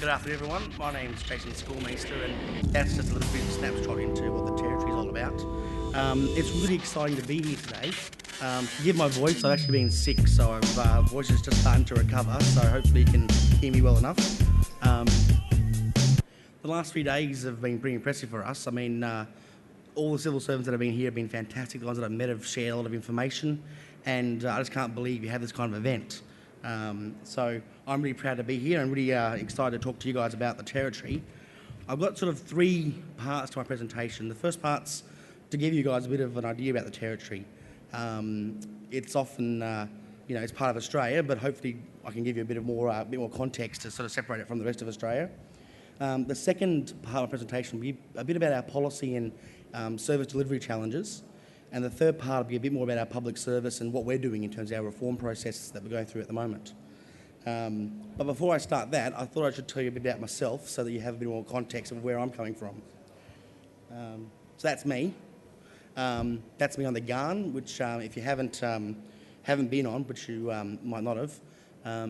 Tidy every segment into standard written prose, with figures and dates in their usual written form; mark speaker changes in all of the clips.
Speaker 1: Good afternoon, everyone. My name's Jason Schoolmeester, and that's just a little bit of a snapshot into what the territory is all about. It's really exciting to be here today. Forgive my voice, I've actually been sick, so voice is just starting to recover, so hopefully you can hear me well enough. The last 3 days have been pretty impressive for us. I mean, all the civil servants that have been here have been fantastic. The ones that I've met have shared a lot of information, and I just can't believe you have this kind of event. So I'm really proud to be here and really excited to talk to you guys about the territory. I've got sort of 3 parts to my presentation. The first part's to give you guys a bit of an idea about the territory. It's often, it's part of Australia, but hopefully I can give you a bit more context to sort of separate it from the rest of Australia. The second part of my presentation will be a bit about our policy and service delivery challenges. And the third part will be a bit more about our public service and what we're doing in terms of our reform processes that we're going through at the moment. But before I start that, I thought I should tell you a bit about myself so that you have a bit more context of where I'm coming from. So that's me. That's me on the Garn, which if you haven't been on, which you might not have,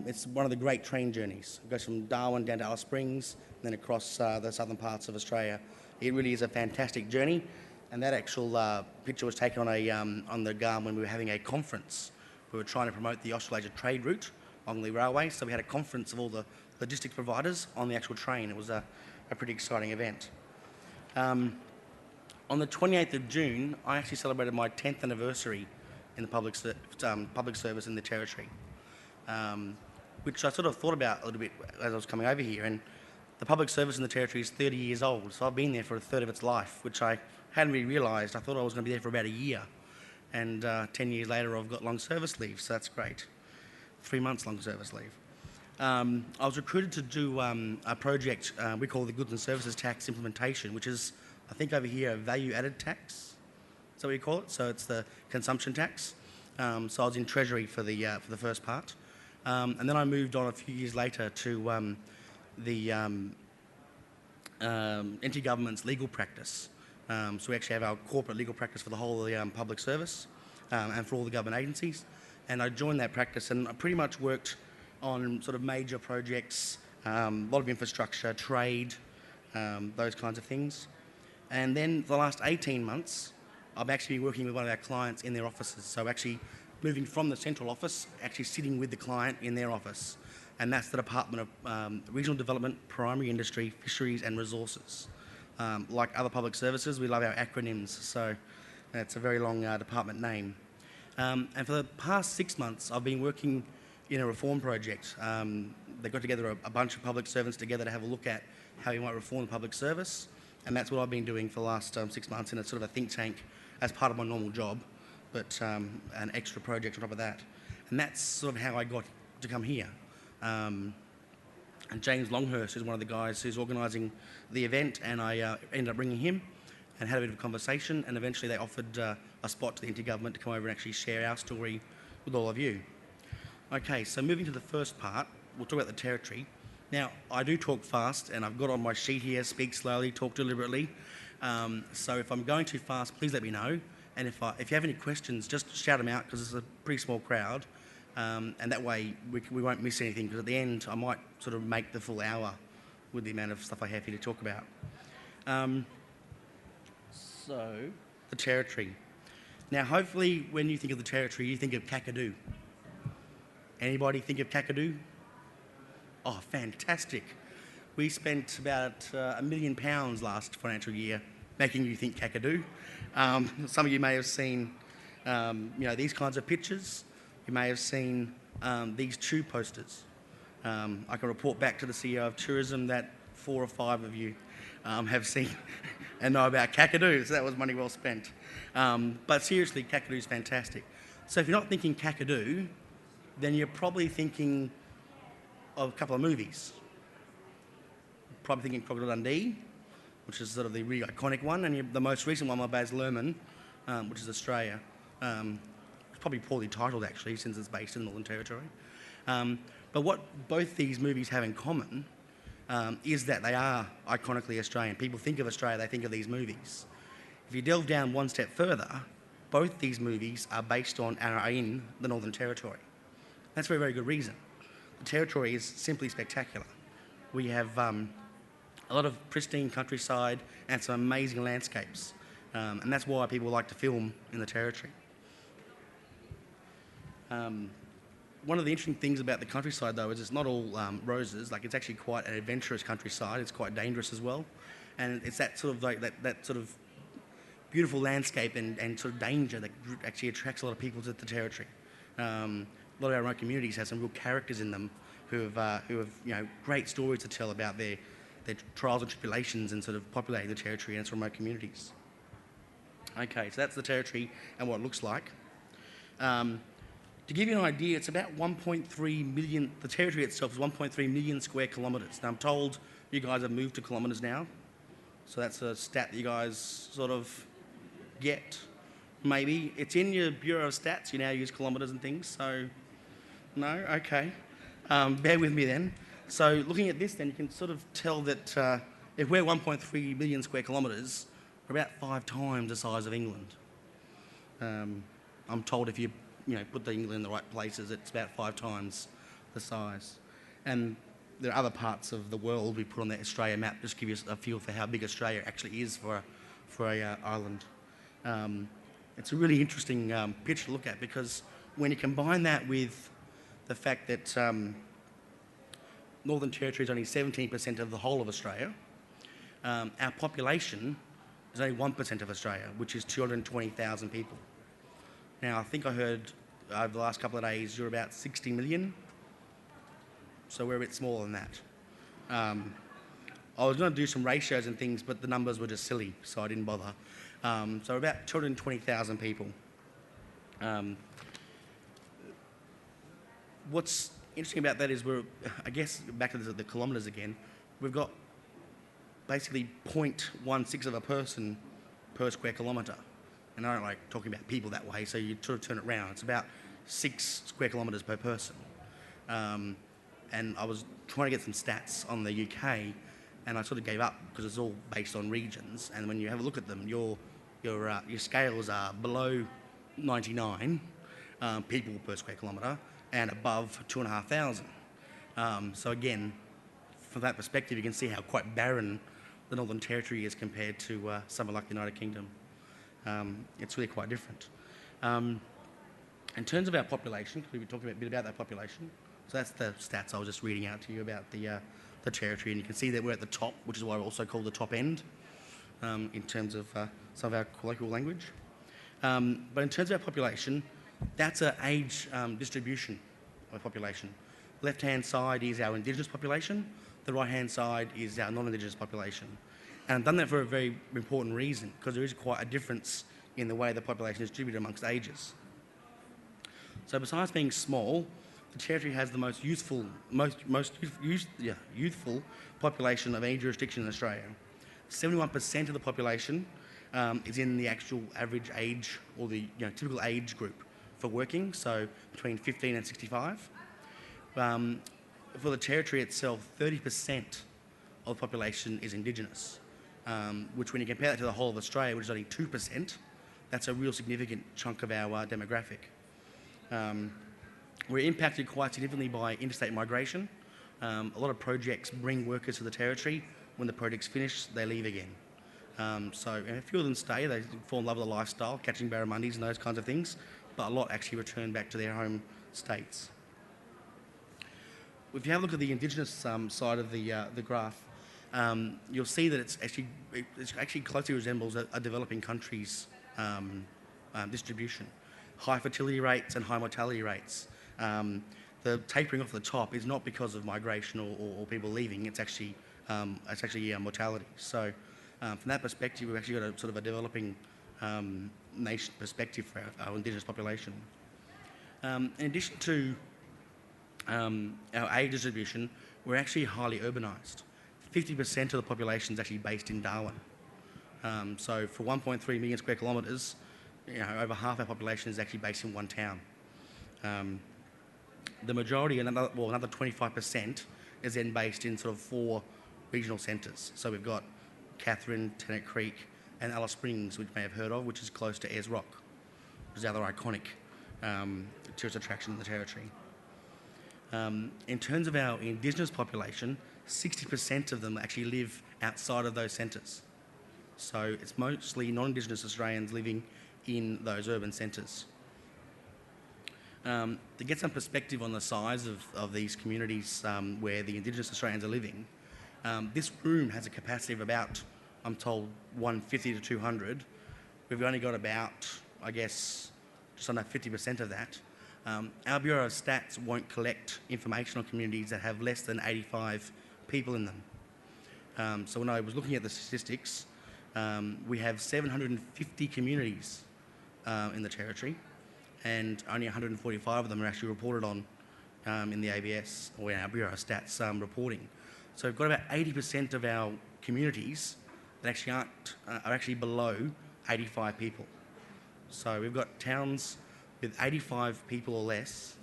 Speaker 1: it's one of the great train journeys. It goes from Darwin down to Alice Springs, and then across the southern parts of Australia. It really is a fantastic journey. And that actual picture was taken on the Garn when we were having a conference. We were trying to promote the Australasia trade route on the railway, so we had a conference of all the logistics providers on the actual train. It was a pretty exciting event. On the 28th of June, I actually celebrated my 10th anniversary in the public service in the territory, which I sort of thought about a little bit as I was coming over here. And the public service in the territory is 30 years old, so I've been there for a third of its life, which I hadn't really realised. I thought I was going to be there for about a year, and 10 years later I've got long service leave, so that's great. 3 months long service leave. I was recruited to do a project we call the Goods and Services Tax Implementation, which is, I think over here, a value-added tax. Is that what you call it? So it's the consumption tax. So I was in Treasury for the first part. And then I moved on a few years later to the NT Government's legal practice. So we actually have our corporate legal practice for the whole of the public service and for all the government agencies. And I joined that practice, and I pretty much worked on sort of major projects, a lot of infrastructure, trade, those kinds of things. And then for the last 18 months, I've actually been working with one of our clients in their offices. So actually moving from the central office, actually sitting with the client in their office. And that's the Department of Regional Development, Primary Industry, Fisheries and Resources. Like other public services, we love our acronyms, so it's a very long department name. And for the past 6 months, I've been working in a reform project. They got together a bunch of public servants together to have a look at how you might reform the public service, and that's what I've been doing for the last 6 months in a sort of a think tank as part of my normal job, but an extra project on top of that. And that's sort of how I got to come here. And James Longhurst is one of the guys who's organising the event, and I ended up bringing him and had a bit of a conversation, and eventually they offered a spot to the NT Government to come over and actually share our story with all of you. Okay, so moving to the first part, we'll talk about the territory. Now, I do talk fast, and I've got on my sheet here, speak slowly, talk deliberately. So if I'm going too fast, please let me know. And if you have any questions, just shout them out, because it's a pretty small crowd. And that way we won't miss anything, because at the end I might sort of make the full hour with the amount of stuff I have here to talk about. So, the territory. Now, hopefully when you think of the territory, you think of Kakadu. Anybody think of Kakadu? Oh, fantastic. We spent about £1 million last financial year making you think Kakadu. Some of you may have seen these kinds of pictures. You may have seen these chew posters. I can report back to the CEO of Tourism that 4 or 5 of you have seen and know about Kakadu, so that was money well spent. But seriously, Kakadu is fantastic. So if you're not thinking Kakadu, then you're probably thinking of a couple of movies. Probably thinking Crocodile Dundee, which is sort of the really iconic one, and the most recent one by Baz Luhrmann, which is Australia. It's probably poorly titled, actually, since it's based in the Northern Territory. But what both these movies have in common is that they are iconically Australian. People think of Australia, they think of these movies. If you delve down one step further, both these movies are based on and are in the Northern Territory. That's for a very good reason. The territory is simply spectacular. We have a lot of pristine countryside and some amazing landscapes. And that's why people like to film in the Territory. One of the interesting things about the countryside, though, is it's not all roses. Like, it's actually quite an adventurous countryside. It's quite dangerous as well. And it's that sort of, like, that sort of beautiful landscape and sort of danger that actually attracts a lot of people to the Territory. A lot of our remote communities have some real characters in them who have great stories to tell about their trials and tribulations and sort of populating the Territory and its remote communities. Okay, so that's the Territory and what it looks like. To give you an idea, it's about 1.3 million, the Territory itself is 1.3 million square kilometres. Now, I'm told you guys have moved to kilometres now, so that's a stat that you guys sort of get, maybe. It's in your Bureau of Stats, you now use kilometres and things, so no? Okay. Bear with me then. So looking at this then, you can sort of tell that if we're 1.3 million square kilometres, we're about 5 times the size of England. I'm told if you put the England in the right places, it's about 5 times the size. And there are other parts of the world we put on that Australia map, just to give you a feel for how big Australia actually is for a island. It's a really interesting picture to look at, because when you combine that with the fact that Northern Territory is only 17% of the whole of Australia, our population is only 1% of Australia, which is 220,000 people. Now, I think I heard over the last couple of days you're about 60 million, so we're a bit smaller than that. I was going to do some ratios and things, but the numbers were just silly, so I didn't bother. So about 220,000 people. What's interesting about that is I guess, back to the kilometres again, we've got basically 0.16 of a person per square kilometre. And I don't like talking about people that way, so you sort of turn it around. It's about 6 square kilometres per person. And I was trying to get some stats on the UK, and I sort of gave up because it's all based on regions. And when you have a look at them, your scales are below 99 people per square kilometre and above 2,500. So again, from that perspective, you can see how quite barren the Northern Territory is compared to somewhere like the United Kingdom. It's really quite different. In terms of our population, we were talking a bit about that population. So that's the stats I was just reading out to you about the Territory, and you can see that we're at the top, which is why we're also called the top end in terms of some of our colloquial language. But in terms of our population, that's an age distribution of population. Left-hand side is our Indigenous population. The right-hand side is our non-Indigenous population. And I've done that for a very important reason, because there is quite a difference in the way the population is distributed amongst ages. So besides being small, the Territory has the most youthful population of any jurisdiction in Australia. 71% of the population is in the actual average age, or the typical age group for working, so between 15 and 65. For the Territory itself, 30% of the population is Indigenous, which when you compare that to the whole of Australia, which is only 2%, that's a real significant chunk of our demographic. We're impacted quite significantly by interstate migration. A lot of projects bring workers to the Territory. When the project's finished, they leave again. And a few of them stay, they fall in love with the lifestyle, catching barramundis and those kinds of things, but a lot actually return back to their home states. If you have a look at the Indigenous side of the graph, you'll see that it actually closely resembles a developing country's distribution. High fertility rates and high mortality rates. The tapering off the top is not because of migration or people leaving. It's actually mortality. So from that perspective, we've actually got a sort of a developing nation perspective for our Indigenous population. In addition to our age distribution, we're actually highly urbanised. 50% of the population is actually based in Darwin. So for 1.3 million square kilometres, over half our population is actually based in one town. The majority, another 25%, is then based in sort of 4 regional centres. So we've got Katherine, Tennant Creek, and Alice Springs, which you may have heard of, which is close to Ayers Rock, which is the other iconic tourist attraction in the Territory. In terms of our Indigenous population, 60% of them actually live outside of those centres. So it's mostly non-Indigenous Australians living in those urban centres. To get some perspective on the size of these communities where the Indigenous Australians are living, this room has a capacity of about, I'm told, 150 to 200. We've only got about, I guess, just under 50% of that. Our Bureau of Stats won't collect information on communities that have less than 85 people in them. So when I was looking at the statistics, we have 750 communities in the Territory, and only 145 of them are actually reported on in the ABS or in our Bureau of Stats reporting. So we've got about 80% of our communities that actually are actually below 85 people. So we've got towns with 85 people or less,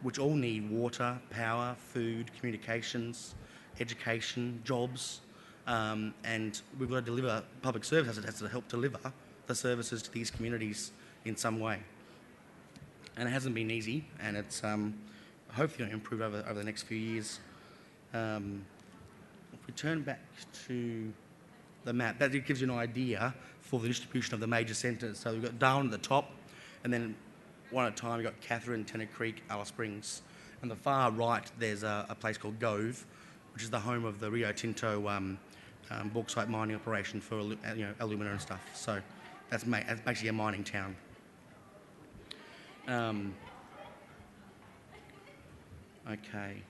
Speaker 1: which all need water, power, food, communications, education, jobs, and we've got to deliver public services. It has to help deliver the services to these communities in some way. And it hasn't been easy, and it's hopefully going to improve over the next few years. If we turn back to the map, that gives you an idea for the distribution of the major centres. So we've got Darwin at the top, and then one at a time, we've got Katherine, Tennant Creek, Alice Springs. On the far right, there's a place called Gove, which is the home of the Rio Tinto bauxite mining operation for alumina and stuff. So that's basically a mining town. Okay.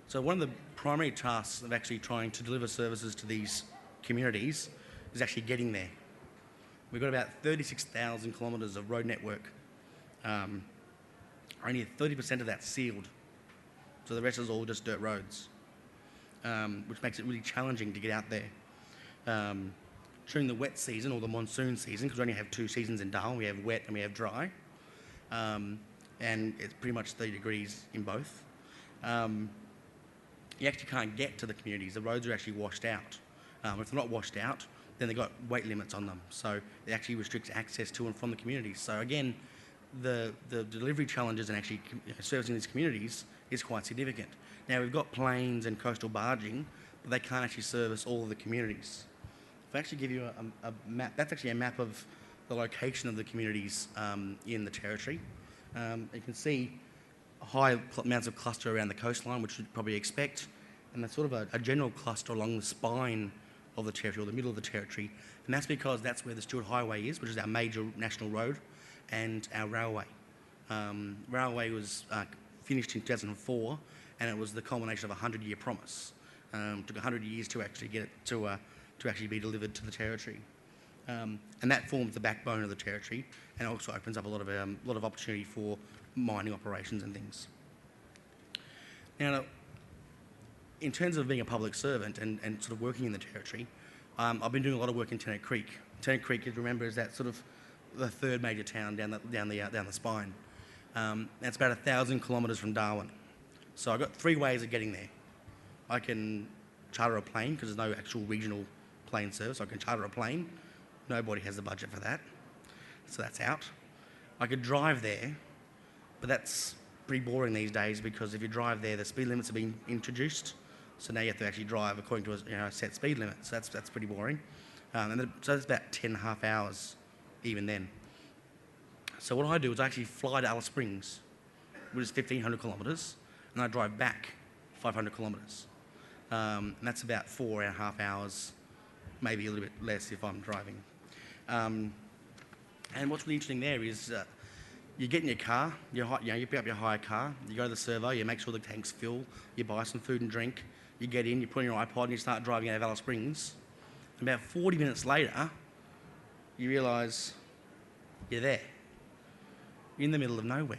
Speaker 1: So one of the primary tasks of actually trying to deliver services to these communities is actually getting there. We've got about 36,000 kilometres of road network. Only 30% of that's sealed. So the rest is all just dirt roads, which makes it really challenging to get out there. During the wet season or the monsoon season, because we only have two seasons in Darwin, we have wet and we have dry, and it's pretty much 30 degrees in both. You actually can't get to the communities. The roads are actually washed out. If they're not washed out, then they've got weight limits on them. So it actually restricts access to and from the communities. So again, the delivery challenges and actually servicing these communities is quite significant. Now we've got planes and coastal barging, but they can't actually service all of the communities. If I actually give you a map, that's actually a map of the location of the communities in the Territory. You can see high amounts of cluster around the coastline, which you'd probably expect, and that's sort of a general cluster along the spine of the Territory, or the middle of the Territory, and that's because that's where the Stewart Highway is, which is our major national road, and our railway. Railway was finished in 2004, and it was the culmination of a 100-year promise. Took 100 years to actually get it to actually be delivered to the Territory, and that forms the backbone of the Territory, and also opens up a lot of opportunity for mining operations and things. Now, in terms of being a public servant and sort of working in the Territory, I've been doing a lot of work in Tennant Creek. Tennant Creek, you remember, is that sort of the third major town down the spine. That's about 1,000 kilometres from Darwin. So I've got three ways of getting there. I can charter a plane, because there's no actual regional plane service. I can charter a plane. Nobody has the budget for that, so that's out. I could drive there, but that's pretty boring these days, because if you drive there, the speed limits have been introduced. So now you have to actually drive according to a set speed limit. So that's pretty boring. So that's about 10.5 hours even then. So what I do is I actually fly to Alice Springs, which is 1,500 kilometres, and I drive back 500 kilometres. And that's about 4.5 hours, maybe a little bit less if I'm driving. And what's really interesting there is you get in your car, you pick up your hire car, you go to the servo, you make sure the tank's full, you buy some food and drink, you get in, you put in your iPod and you start driving out of Alice Springs. And about 40 minutes later, you realise you're there. You're in the middle of nowhere.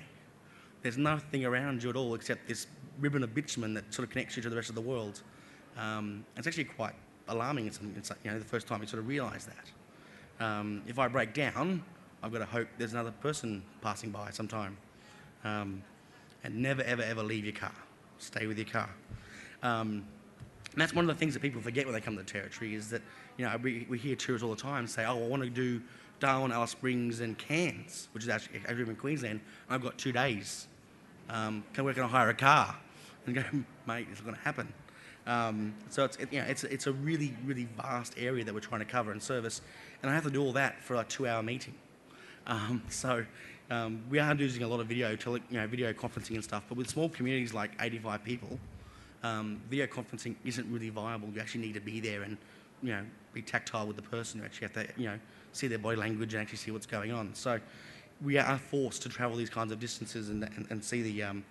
Speaker 1: There's nothing around you at all except this ribbon of bitumen that sort of connects you to the rest of the world. It's actually quite alarming. It's the first time you sort of realise that. If I break down, I've got to hope there's another person passing by sometime. And never, ever, ever leave your car. Stay with your car. And that's one of the things that people forget when they come to the Territory, is that we hear tourists all the time say, oh, I want to do Darwin, Alice Springs and Cairns, which is actually in Queensland, and I've got 2 days. can I hire a car? And go, mate, it's not going to happen. So it's a really, really vast area that we're trying to cover and service, and I have to do all that for a 2-hour meeting. We are using a lot of video conferencing and stuff, but with small communities like 85 people, video conferencing isn't really viable. You actually need to be there and be tactile with the person. You actually have to see their body language and actually see what's going on. So we are forced to travel these kinds of distances and see the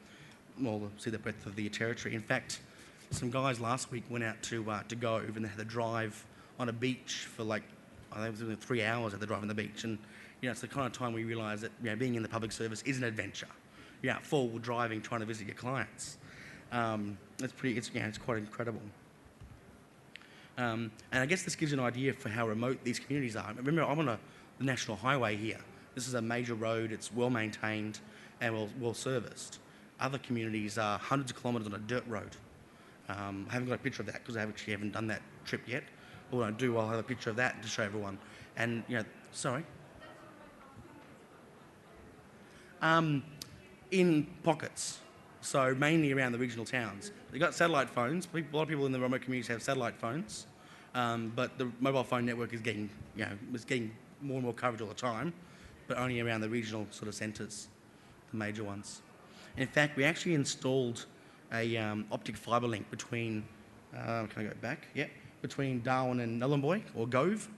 Speaker 1: breadth of the territory. In fact, some guys last week went out to Gove, and they had to drive on a beach for I think it was 3 hours. They had to drive on the beach, and it's the kind of time we realise that being in the public service is an adventure. You're out forward driving, trying to visit your clients. It's quite incredible. And I guess this gives you an idea for how remote these communities are. Remember, I'm on the national highway here. This is a major road. It's well maintained and well serviced. Other communities are hundreds of kilometres on a dirt road. I haven't got a picture of that because I actually haven't done that trip yet. But when I do, I'll have a picture of that to show everyone. And sorry. In pockets, so mainly around the regional towns. They've got satellite phones. A lot of people in the remote communities have satellite phones, but the mobile phone network is getting more and more coverage all the time, but only around the regional sort of centres, the major ones. In fact, we actually installed a optic fibre link between, can I go back? Yeah, between Darwin and Nhulunbuy, or Gove.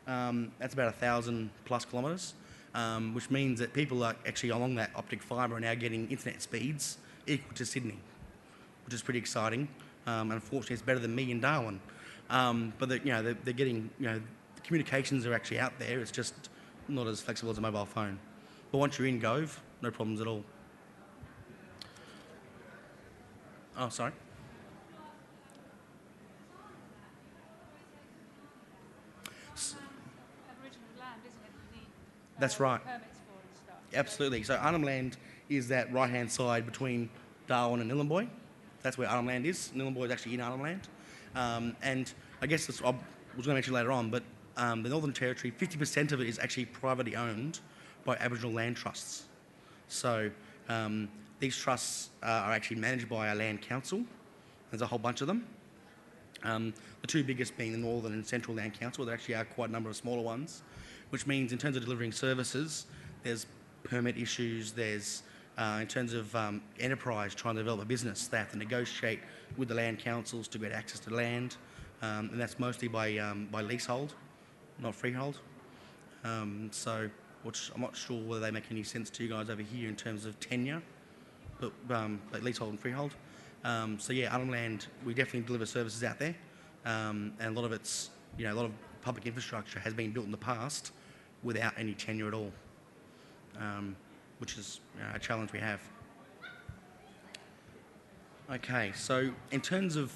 Speaker 1: That's about 1,000 plus kilometres. Which means that people are actually along that optic fibre are now getting internet speeds equal to Sydney, which is pretty exciting. Unfortunately, it's better than me in Darwin. But they're getting, the communications are actually out there. It's just not as flexible as a mobile phone. But once you're in Gove, no problems at all. Oh, sorry. That's right. Absolutely. So Arnhem Land is that right-hand side between Darwin and Nhulunbuy. That's where Arnhem Land is. Nhulunbuy is actually in Arnhem Land. And I guess I was going to mention later on, but the Northern Territory, 50% of it is actually privately owned by Aboriginal land trusts. So these trusts are actually managed by our land council. There's a whole bunch of them. The two biggest being the Northern and Central Land Council. There actually are quite a number of smaller ones, which means in terms of delivering services, there's permit issues, there's in terms of enterprise trying to develop a business, they have to negotiate with the land councils to get access to land, and that's mostly by leasehold, not freehold. Which I'm not sure whether they make any sense to you guys over here in terms of tenure, but leasehold and freehold. Arnhem Land, we definitely deliver services out there, and a lot of it's, a lot of public infrastructure has been built in the past without any tenure at all, which is a challenge we have. Okay, so in terms of,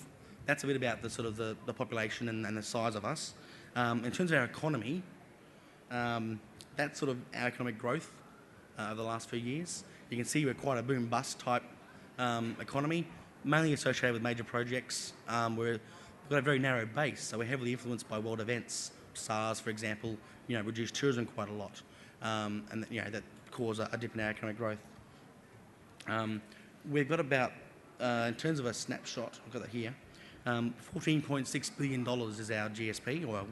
Speaker 1: that's a bit about the sort of the population and the size of us. In terms of our economy, that's sort of our economic growth over the last few years. You can see we're quite a boom-bust type economy, mainly associated with major projects. We've got a very narrow base, so we're heavily influenced by world events. SARS, for example, reduced tourism quite a lot, and that caused a dip in our economic growth. We've got about, in terms of a snapshot, I've got that here, $14.6 billion is our GSP, or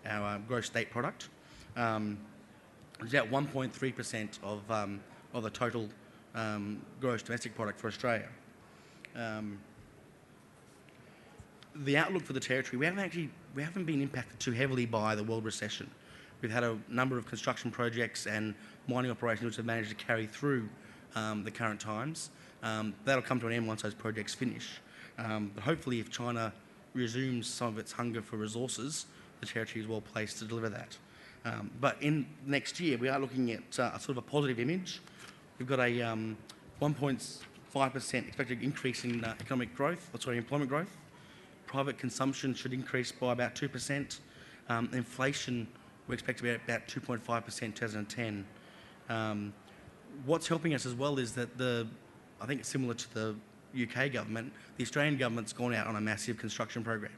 Speaker 1: our gross state product. It's about 1.3% of the total gross domestic product for Australia. The outlook for the territory, we haven't been impacted too heavily by the world recession. We've had a number of construction projects and mining operations which have managed to carry through the current times. That'll come to an end once those projects finish. But hopefully, if China resumes some of its hunger for resources, the territory is well placed to deliver that. But in next year, we are looking at sort of a positive image. We've got a 1.5% expected increase in employment growth. Private consumption should increase by about 2%. Inflation, we expect to be at about 2.5% in 2010. What's helping us as well is that I think it's similar to the UK government, the Australian government's gone out on a massive construction program.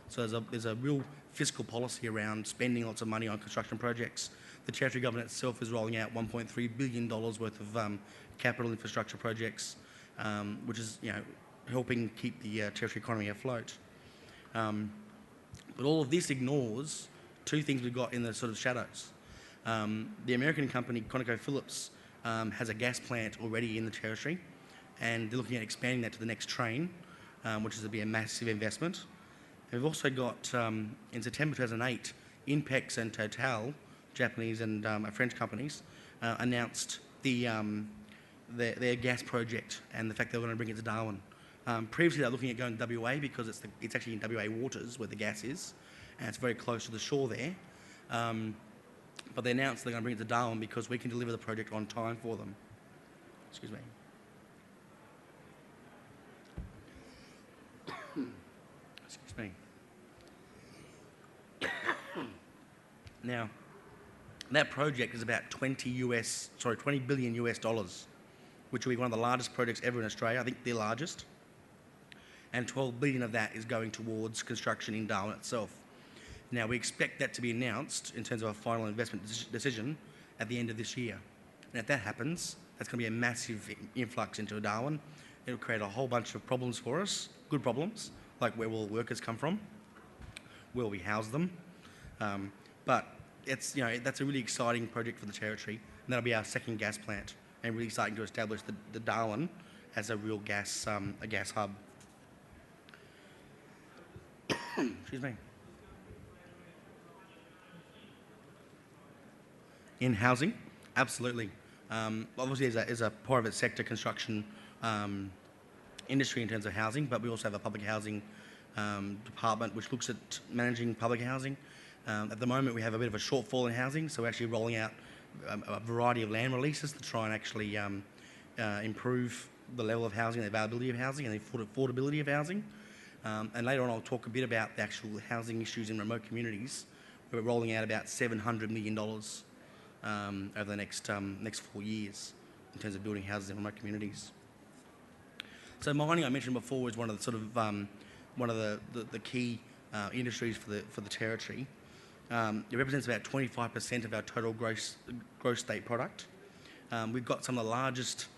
Speaker 1: So there's a real fiscal policy around spending lots of money on construction projects. the Territory Government itself is rolling out $1.3 billion worth of capital infrastructure projects, which is, helping keep the Territory economy afloat. But all of this ignores two things we've got in the sort of shadows. The American company ConocoPhillips has a gas plant already in the Territory, and they're looking at expanding that to the next train, which is to be a massive investment. And we've also got, in September 2008, Inpex and Total, Japanese and French companies, announced their gas project and the fact they were going to bring it to Darwin. Previously, they were looking at going to WA because it's actually in WA waters where the gas is, and it's very close to the shore there. But they announced they're going to bring it to Darwin because we can deliver the project on time for them. Excuse me. Excuse me. Now, that project is about $20 billion US dollars, which will be one of the largest projects ever in Australia. I think the largest. And 12 billion of that is going towards construction in Darwin itself. Now, we expect that to be announced in terms of a final investment decision at the end of this year. And if that happens, that's going to be a massive influx into Darwin. It'll create a whole bunch of problems for us, good problems, like where will workers come from, where will we house them. But it's, that's a really exciting project for the Territory, and that'll be our second gas plant, and really starting to establish the Darwin as a real gas hub. Excuse me. In housing, absolutely. Obviously, as a private sector construction industry in terms of housing, but we also have a public housing department which looks at managing public housing. At the moment, we have a bit of a shortfall in housing, so we're actually rolling out a variety of land releases to try and actually improve the level of housing, the availability of housing, and the affordability of housing. And later on, I'll talk a bit about the actual housing issues in remote communities. We're rolling out about $700 million over the next 4 years in terms of building houses in remote communities. So mining, I mentioned before, is one of the sort of one of the key industries for the Territory. It represents about 25% of our total gross state product. We've got some of the largest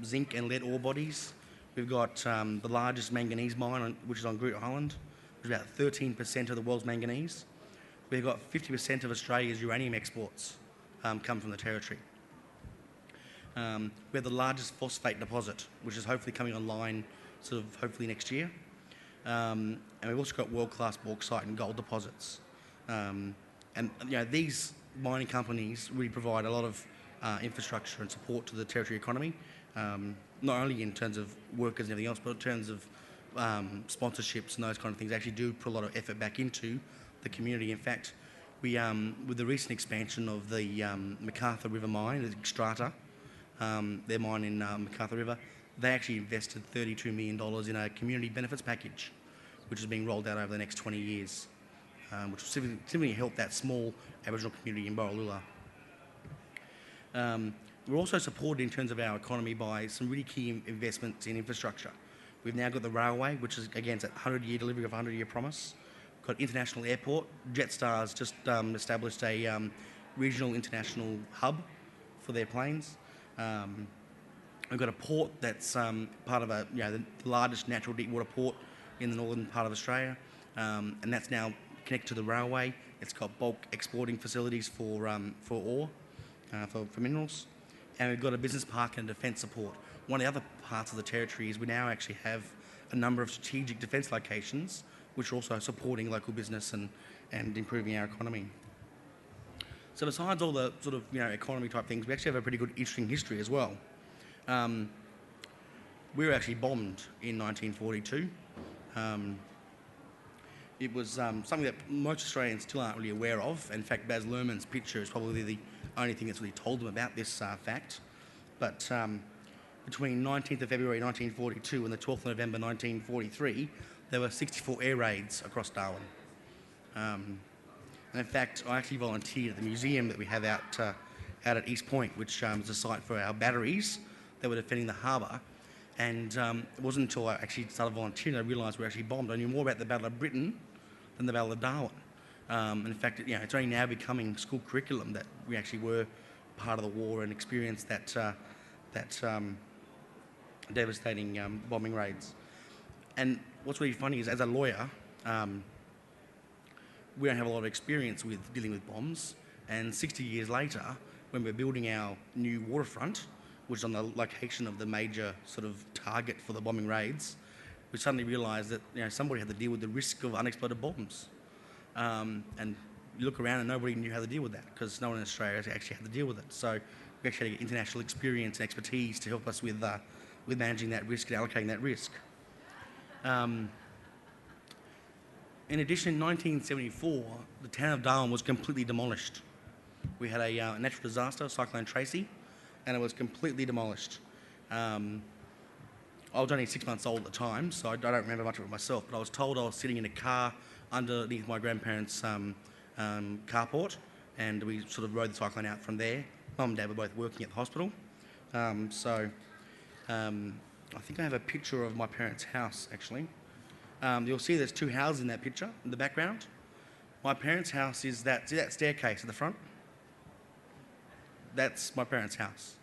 Speaker 1: zinc and lead ore bodies. We've got the largest manganese mine, which is on Groote Eylandt, which is about 13% of the world's manganese. We've got 50% of Australia's uranium exports come from the Territory. We have the largest phosphate deposit, which is hopefully coming online hopefully next year. And we've also got world-class bauxite and gold deposits. And these mining companies really provide a lot of infrastructure and support to the Territory economy, not only in terms of workers and everything else, but in terms of sponsorships and those kind of things. They actually do put a lot of effort back into the community. In fact, we, with the recent expansion of the MacArthur River mine, the Xstrata, their mine in MacArthur River, they actually invested $32 million in a community benefits package, which is being rolled out over the next 20 years, which will significantly help that small Aboriginal community in Borroloola. We're also supported in terms of our economy by some really key investments in infrastructure. We've now got the railway, which is, again, that 100-year delivery of a 100-year promise. We've got international airport. Jetstar's just established a regional international hub for their planes. We've got a port that's part of the largest natural deep water port in the northern part of Australia, and that's now connected to the railway. It's got bulk exporting facilities for ore, for minerals, and we've got a business park and defence support. One of the other parts of the Territory is we now actually have a number of strategic defence locations which are also supporting local business and improving our economy. So besides all the sort of economy type things, we actually have a pretty good interesting history as well. We were actually bombed in 1942. It was something that most Australians still aren't really aware of. In fact, Baz Luhrmann's picture is probably the only thing that's really told them about this fact. But between 19th of February 1942 and the 12th of November 1943, there were 64 air raids across Darwin. And in fact, I actually volunteered at the museum that we have out at East Point, which is a site for our batteries that were defending the harbour. And it wasn't until I actually started volunteering I realised we were actually bombed. I knew more about the Battle of Britain than the Battle of Darwin. In fact, it's only now becoming school curriculum that we actually were part of the war and experienced that devastating bombing raids. And what's really funny is, as a lawyer, we don't have a lot of experience with dealing with bombs. And 60 years later, when we're building our new waterfront, which is on the location of the major sort of target for the bombing raids, we suddenly realised that somebody had to deal with the risk of unexploded bombs. And you look around and nobody knew how to deal with that because no one in Australia actually had to deal with it. So we actually had to get international experience and expertise to help us with managing that risk and allocating that risk. In addition, in 1974, the town of Darwin was completely demolished. We had a natural disaster, Cyclone Tracy, and it was completely demolished. I was only 6 months old at the time, so I don't remember much of it myself, but I was told I was sitting in a car underneath my grandparents' carport, and we sort of rode the cyclone out from there. Mum and Dad were both working at the hospital. I think I have a picture of my parents' house, actually. You'll see there's two houses in that picture in the background. My parents' house is see that staircase at the front? That's my parents' house.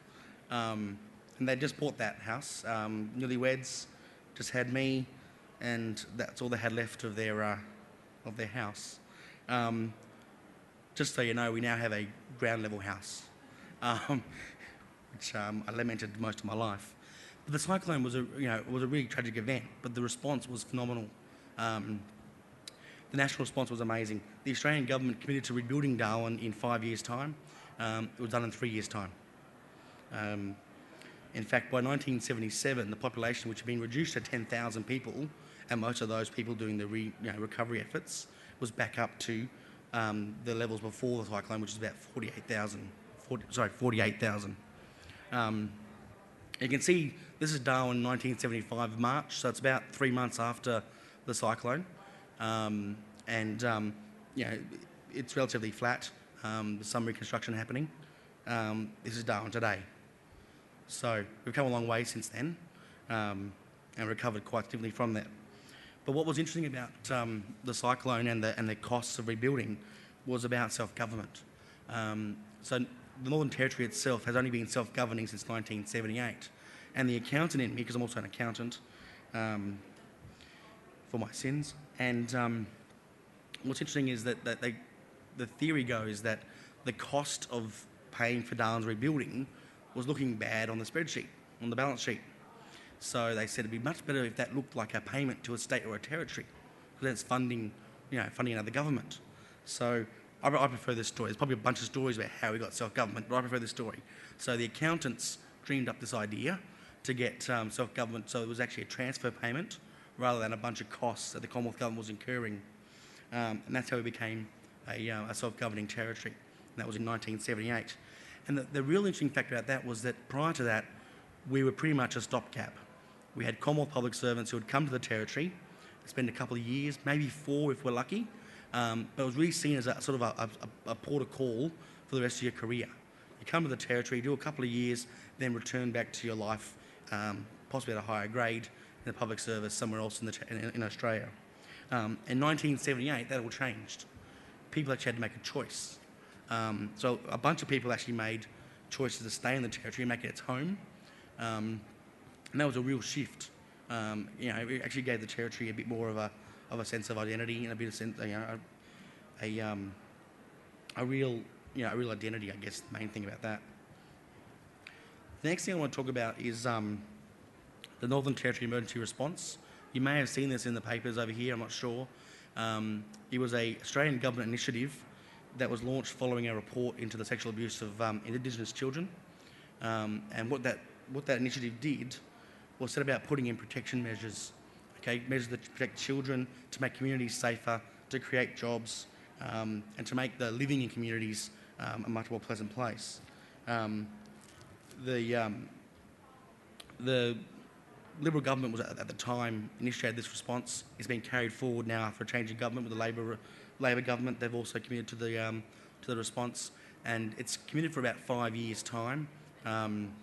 Speaker 1: And they just bought that house. Newlyweds, just had me, and that's all they had left of their house. Just so you know, we now have a ground level house, which I lamented most of my life. But the cyclone was a really tragic event, but the response was phenomenal. The national response was amazing. The Australian government committed to rebuilding Darwin in 5 years' time. It was done in 3 years' time. In fact, by 1977, the population, which had been reduced to 10,000 people, and most of those people doing the recovery efforts, was back up to the levels before the cyclone, which is about 48,000. You can see this is Darwin 1975 March, so it's about 3 months after the cyclone. It's relatively flat. There's some reconstruction happening. This is Darwin today. So we've come a long way since then and recovered quite significantly from that. But what was interesting about the cyclone and the costs of rebuilding was about self-government. So the Northern Territory itself has only been self-governing since 1978. And the accountant in me, because I'm also an accountant for my sins, and what's interesting is that the theory goes that the cost of paying for Darwin's rebuilding was looking bad on the spreadsheet, on the balance sheet. So they said it'd be much better if that looked like a payment to a state or a territory, because that's funding another government. So I prefer this story. There's probably a bunch of stories about how we got self-government, but I prefer this story. So the accountants dreamed up this idea to get self-government, so it was actually a transfer payment rather than a bunch of costs that the Commonwealth government was incurring. And that's how we became a self-governing territory. And that was in 1978. And the real interesting fact about that was that prior to that, we were pretty much a stopgap. We had Commonwealth public servants who would come to the territory, spend a couple of years, maybe 4 if we're lucky, but it was really seen as a sort of a port of call for the rest of your career. You come to the territory, do a couple of years, then return back to your life, possibly at a higher grade in the public service somewhere else in Australia. In 1978, that all changed. People actually had to make a choice. So a bunch of people actually made choices to stay in the territory and make it its home. And that was a real shift. It actually gave the territory a bit more of a sense of identity and a bit of sense, a real identity. I guess the main thing about that. The next thing I want to talk about is the Northern Territory Emergency Response. You may have seen this in the papers over here. I'm not sure. It was an Australian government initiative that was launched following a report into the sexual abuse of Indigenous children. And what that initiative did was set about putting in protection measures, measures that protect children, to make communities safer, to create jobs, and to make the living in communities a much more pleasant place. The Liberal government was at the time initiated this response. It's been carried forward now after a change in government with the Labor government. They've also committed to the response, and it's committed for about 5 years' time. And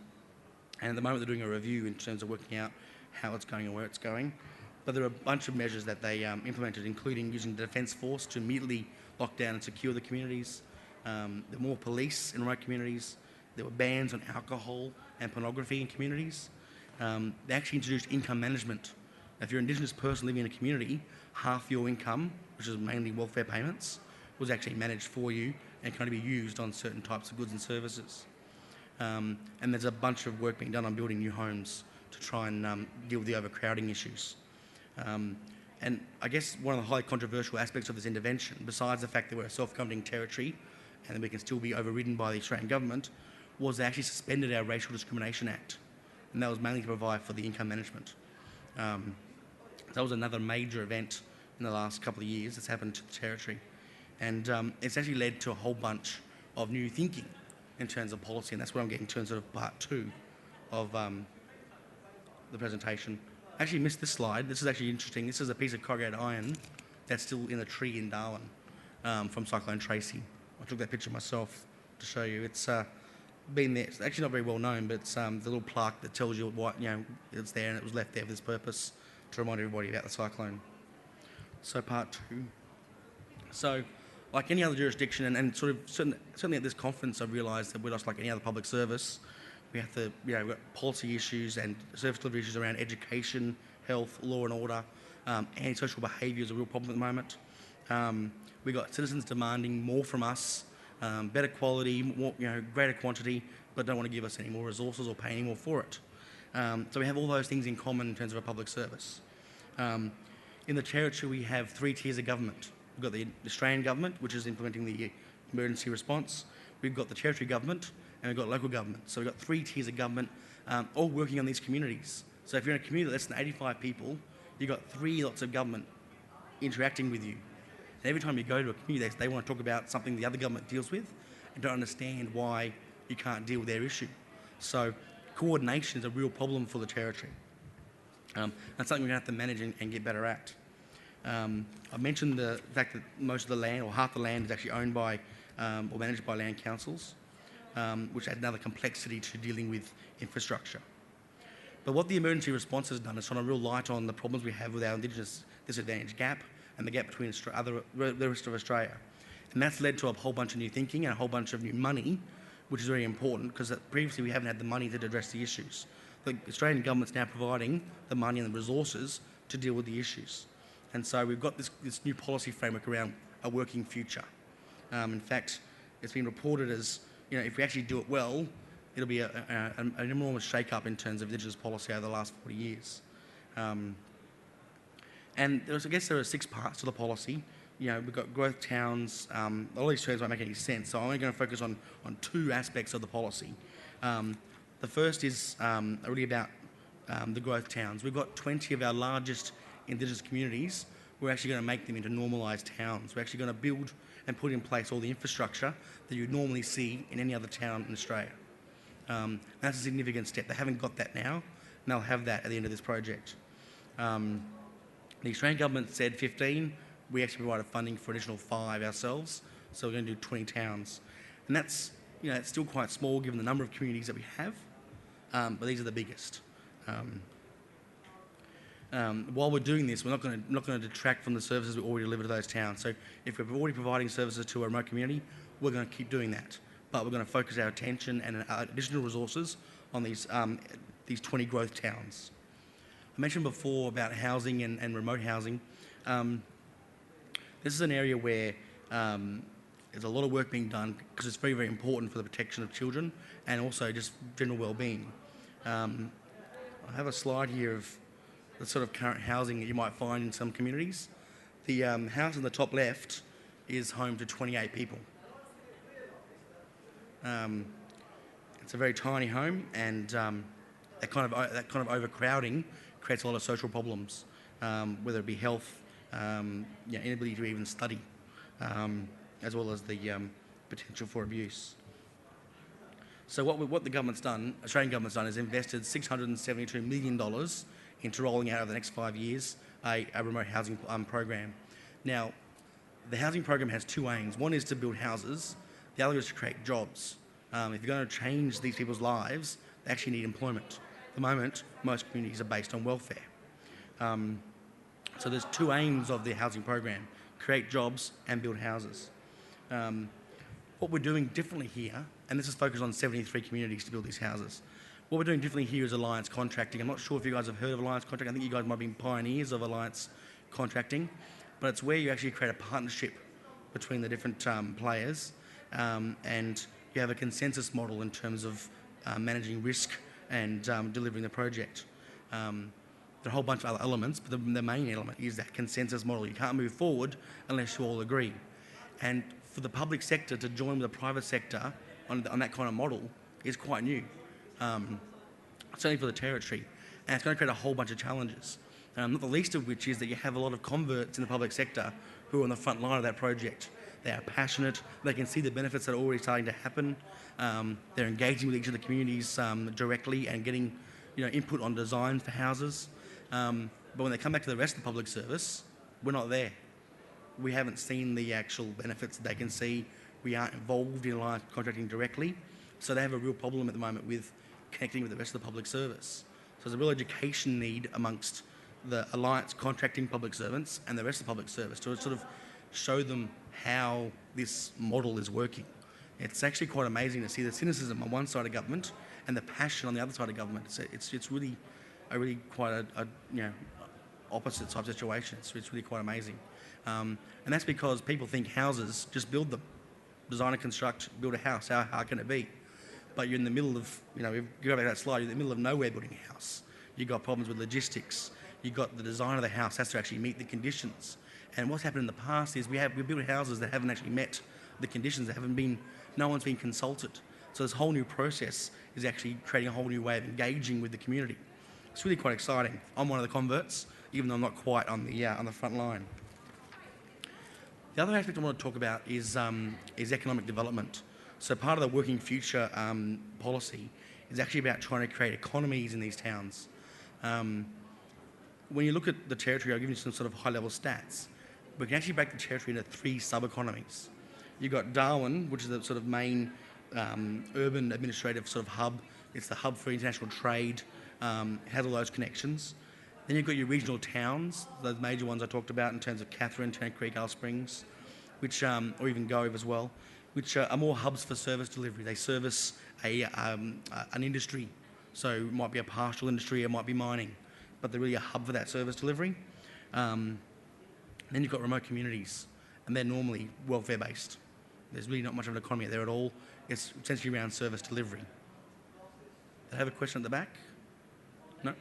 Speaker 1: at the moment, they're doing a review in terms of working out how it's going and where it's going. But there are a bunch of measures that they implemented, including using the Defence Force to immediately lock down and secure the communities. There were more police in remote communities. There were bans on alcohol and pornography in communities. They actually introduced income management. If you're an Indigenous person living in a community, half your income, which is mainly welfare payments, was actually managed for you and can only be used on certain types of goods and services. And there's a bunch of work being done on building new homes to try and deal with the overcrowding issues. And I guess one of the highly controversial aspects of this intervention, besides the fact that we're a self-governing territory and that we can still be overridden by the Australian government, was they actually suspended our Racial Discrimination Act. And that was mainly to provide for the income management. That was another major event in the last couple of years that's happened to the territory. And it's actually led to a whole bunch of new thinking in terms of policy, and that's what I'm getting to in sort of part 2 of the presentation. I actually missed this slide. This is actually interesting. This is a piece of corrugated iron that's still in a tree in Darwin from Cyclone Tracy. I took that picture myself to show you. It's been there. It's actually not very well known, but it's the little plaque that tells you what, it's there, and it was left there for this purpose to remind everybody about the cyclone. So part 2. So, like any other jurisdiction, and sort of certainly at this conference, I've realised that we're just like any other public service. We have to, we've got policy issues and service delivery issues around education, health, law and order, antisocial behaviour is a real problem at the moment. We've got citizens demanding more from us, better quality, more, greater quantity, but don't want to give us any more resources or pay any more for it. So we have all those things in common in terms of a public service. In the territory, we have 3 tiers of government. We've got the Australian government, which is implementing the emergency response. We've got the territory government, and we've got local government. So we've got 3 tiers of government, all working on these communities. So if you're in a community less than 85 people, you've got 3 lots of government interacting with you. And every time you go to a community, they want to talk about something the other government deals with and don't understand why you can't deal with their issue. So coordination is a real problem for the territory. That's something we're going to have to manage and get better at. I mentioned the fact that most of the land, or half the land, is actually owned by or managed by land councils, which adds another complexity to dealing with infrastructure. But what the emergency response has done is shone a real light on the problems we have with our Indigenous disadvantage gap and the gap between the rest of Australia. And that's led to a whole bunch of new thinking and a whole bunch of new money, which is very important because previously we haven't had the money to address the issues. The Australian government's now providing the money and the resources to deal with the issues. And so we've got this new policy framework around a working future. In fact, it's been reported as, if we actually do it well, it'll be an enormous shake-up in terms of Indigenous policy over the last 40 years. And I guess there are 6 parts to the policy. We've got growth towns. All these terms won't make any sense, so I'm only going to focus on 2 aspects of the policy. The first is really about the growth towns. We've got 20 of our largest Indigenous communities. We're actually going to make them into normalised towns. We're actually going to build and put in place all the infrastructure that you'd normally see in any other town in Australia. That's a significant step. They haven't got that now, and they'll have that at the end of this project. The Australian government said 15. We actually provided funding for additional 5 ourselves, so we're going to do 20 towns. And that's, it's still quite small given the number of communities that we have, but these are the biggest. While we're doing this, we're not going to detract from the services we already deliver to those towns. So if we're already providing services to a remote community, we're going to keep doing that. But we're going to focus our attention and additional resources on these 20 growth towns. I mentioned before about housing and remote housing. This is an area where there's a lot of work being done because it's very, very important for the protection of children and also just general well-being. I have a slide here of the sort of current housing that you might find in some communities. The house in the top left is home to 28 people. It's a very tiny home, and that kind of overcrowding creates a lot of social problems, whether it be health, inability to even study, as well as the potential for abuse. So what the government's done, Australian government's done, is invested $672 million into rolling out over the next 5 years a remote housing program. Now, the housing program has 2 aims. One is to build houses. The other is to create jobs. If you're going to change these people's lives, they actually need employment. At the moment, most communities are based on welfare. So there's 2 aims of the housing program. create jobs and build houses. What we're doing differently here, and this is focused on 73 communities to build these houses. What we're doing differently here is alliance contracting. I'm not sure if you guys have heard of alliance contracting. I think you guys might have been pioneers of alliance contracting, but it's where you actually create a partnership between the different players, and you have a consensus model in terms of managing risk and delivering the project. There are a whole bunch of other elements, but the main element is that consensus model. You can't move forward unless you all agree. And for the public sector to join with the private sector on that kind of model is quite new, certainly for the territory. And it's going to create a whole bunch of challenges, not the least of which is that you have a lot of converts in the public sector who are on the front line of that project. They are passionate, they can see the benefits that are already starting to happen. They're engaging with each of the communities directly and getting input on design for houses. But when they come back to the rest of the public service, we're not there. We haven't seen the actual benefits that they can see. We aren't involved in alliance contracting directly. So they have a real problem at the moment with connecting with the rest of the public service. So there's a real education need amongst the alliance contracting public servants and the rest of the public service to sort of show them how this model is working. It's actually quite amazing to see the cynicism on one side of government and the passion on the other side of government. It's really quite a opposite type situation. It's really quite amazing. And that's because people think houses, just build them. Design and construct, build a house. How hard can it be? But you're in the middle of, if you go back to that slide, you're in the middle of nowhere building a house. You've got problems with logistics. You've got the design of the house has to actually meet the conditions. And what's happened in the past is we've built houses that haven't actually met the conditions, no one's been consulted. So this whole new process is actually creating a whole new way of engaging with the community. It's really quite exciting. I'm one of the converts, even though I'm not quite on the front line. The other aspect I want to talk about is economic development. So part of the Working Future policy is actually about trying to create economies in these towns. When you look at the territory, I'll give you some sort of high-level stats. We can actually break the territory into 3 sub-economies. You've got Darwin, which is the sort of main urban administrative sort of hub. It's the hub for international trade. It has all those connections. Then you've got your regional towns, those major ones I talked about in terms of Catherine, Tennant Creek, Alice Springs, which, or even Gove as well, which are more hubs for service delivery. They service an industry. So it might be a pastoral industry, it might be mining, but they're really a hub for that service delivery. Then you've got remote communities, and they're normally welfare-based. There's really not much of an economy there at all. It's essentially around service delivery. Did I have a question at the back? No?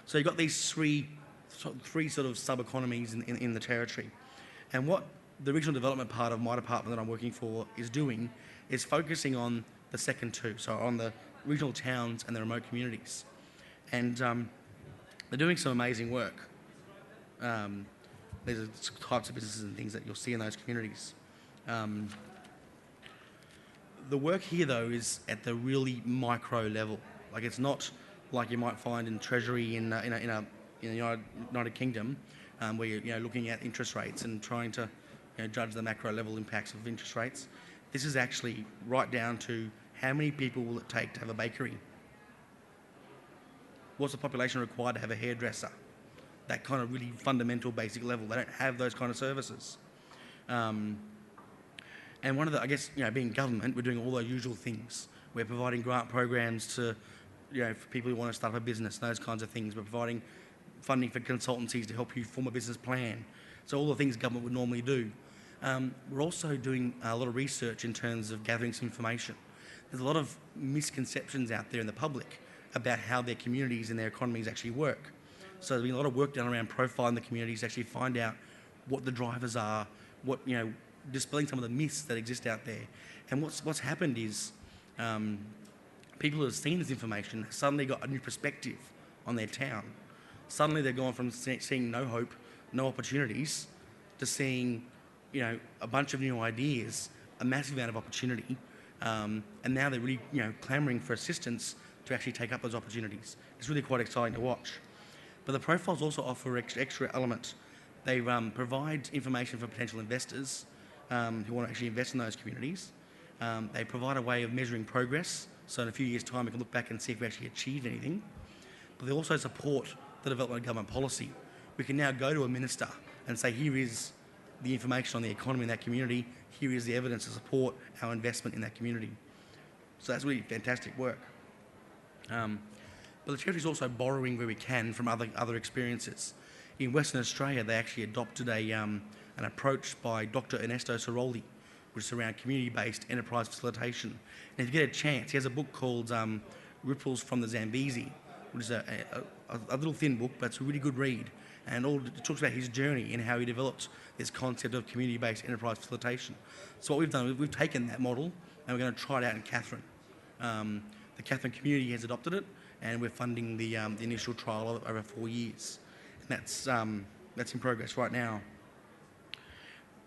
Speaker 1: So you've got these three sort of sub-economies in the territory. And what the regional development part of my department that I'm working for is doing is focusing on the second two, so on the regional towns and the remote communities. And they're doing some amazing work. There's types of businesses and things that you'll see in those communities. The work here, though, is at the really micro level. Like, it's not like you might find in Treasury in the United Kingdom, where you're looking at interest rates and trying to judge the macro level impacts of interest rates. This is actually right down to how many people will it take to have a bakery? What's the population required to have a hairdresser? That kind of really fundamental, basic level. They don't have those kind of services. And one of the, I guess, being government, we're doing all those usual things. We're providing grant programs to, for people who want to start up a business, those kinds of things. We're providing funding for consultancies to help you form a business plan. So all the things government would normally do. We're also doing a lot of research in terms of gathering some information. There's a lot of misconceptions out there in the public about how their communities and their economies actually work. So there's been a lot of work done around profiling the communities to actually find out what the drivers are, dispelling some of the myths that exist out there. And what's happened is people who have seen this information have suddenly got a new perspective on their town. Suddenly they're gone from seeing no hope, no opportunities, to seeing a bunch of new ideas, a massive amount of opportunity, and now they're really clamouring for assistance to actually take up those opportunities. It's really quite exciting to watch. But the profiles also offer extra element. They provide information for potential investors who want to actually invest in those communities. They provide a way of measuring progress, so in a few years' time we can look back and see if we actually achieved anything. But they also support the development of government policy. We can now go to a minister and say, here is the information on the economy in that community. Here is the evidence to support our investment in that community. So that's really fantastic work. But the Territory is also borrowing where we can from other experiences. In Western Australia, they actually adopted an approach by Dr. Ernesto Ciroldi, which is around community-based enterprise facilitation. And if you get a chance, he has a book called Ripples from the Zambezi, which is a little thin book, but it's a really good read. And it talks about his journey and how he developed this concept of community-based enterprise facilitation. So what we've done, we've taken that model and we're going to try it out in Katherine. The Katherine community has adopted it, and we're funding the initial trial of it over 4 years. And that's in progress right now.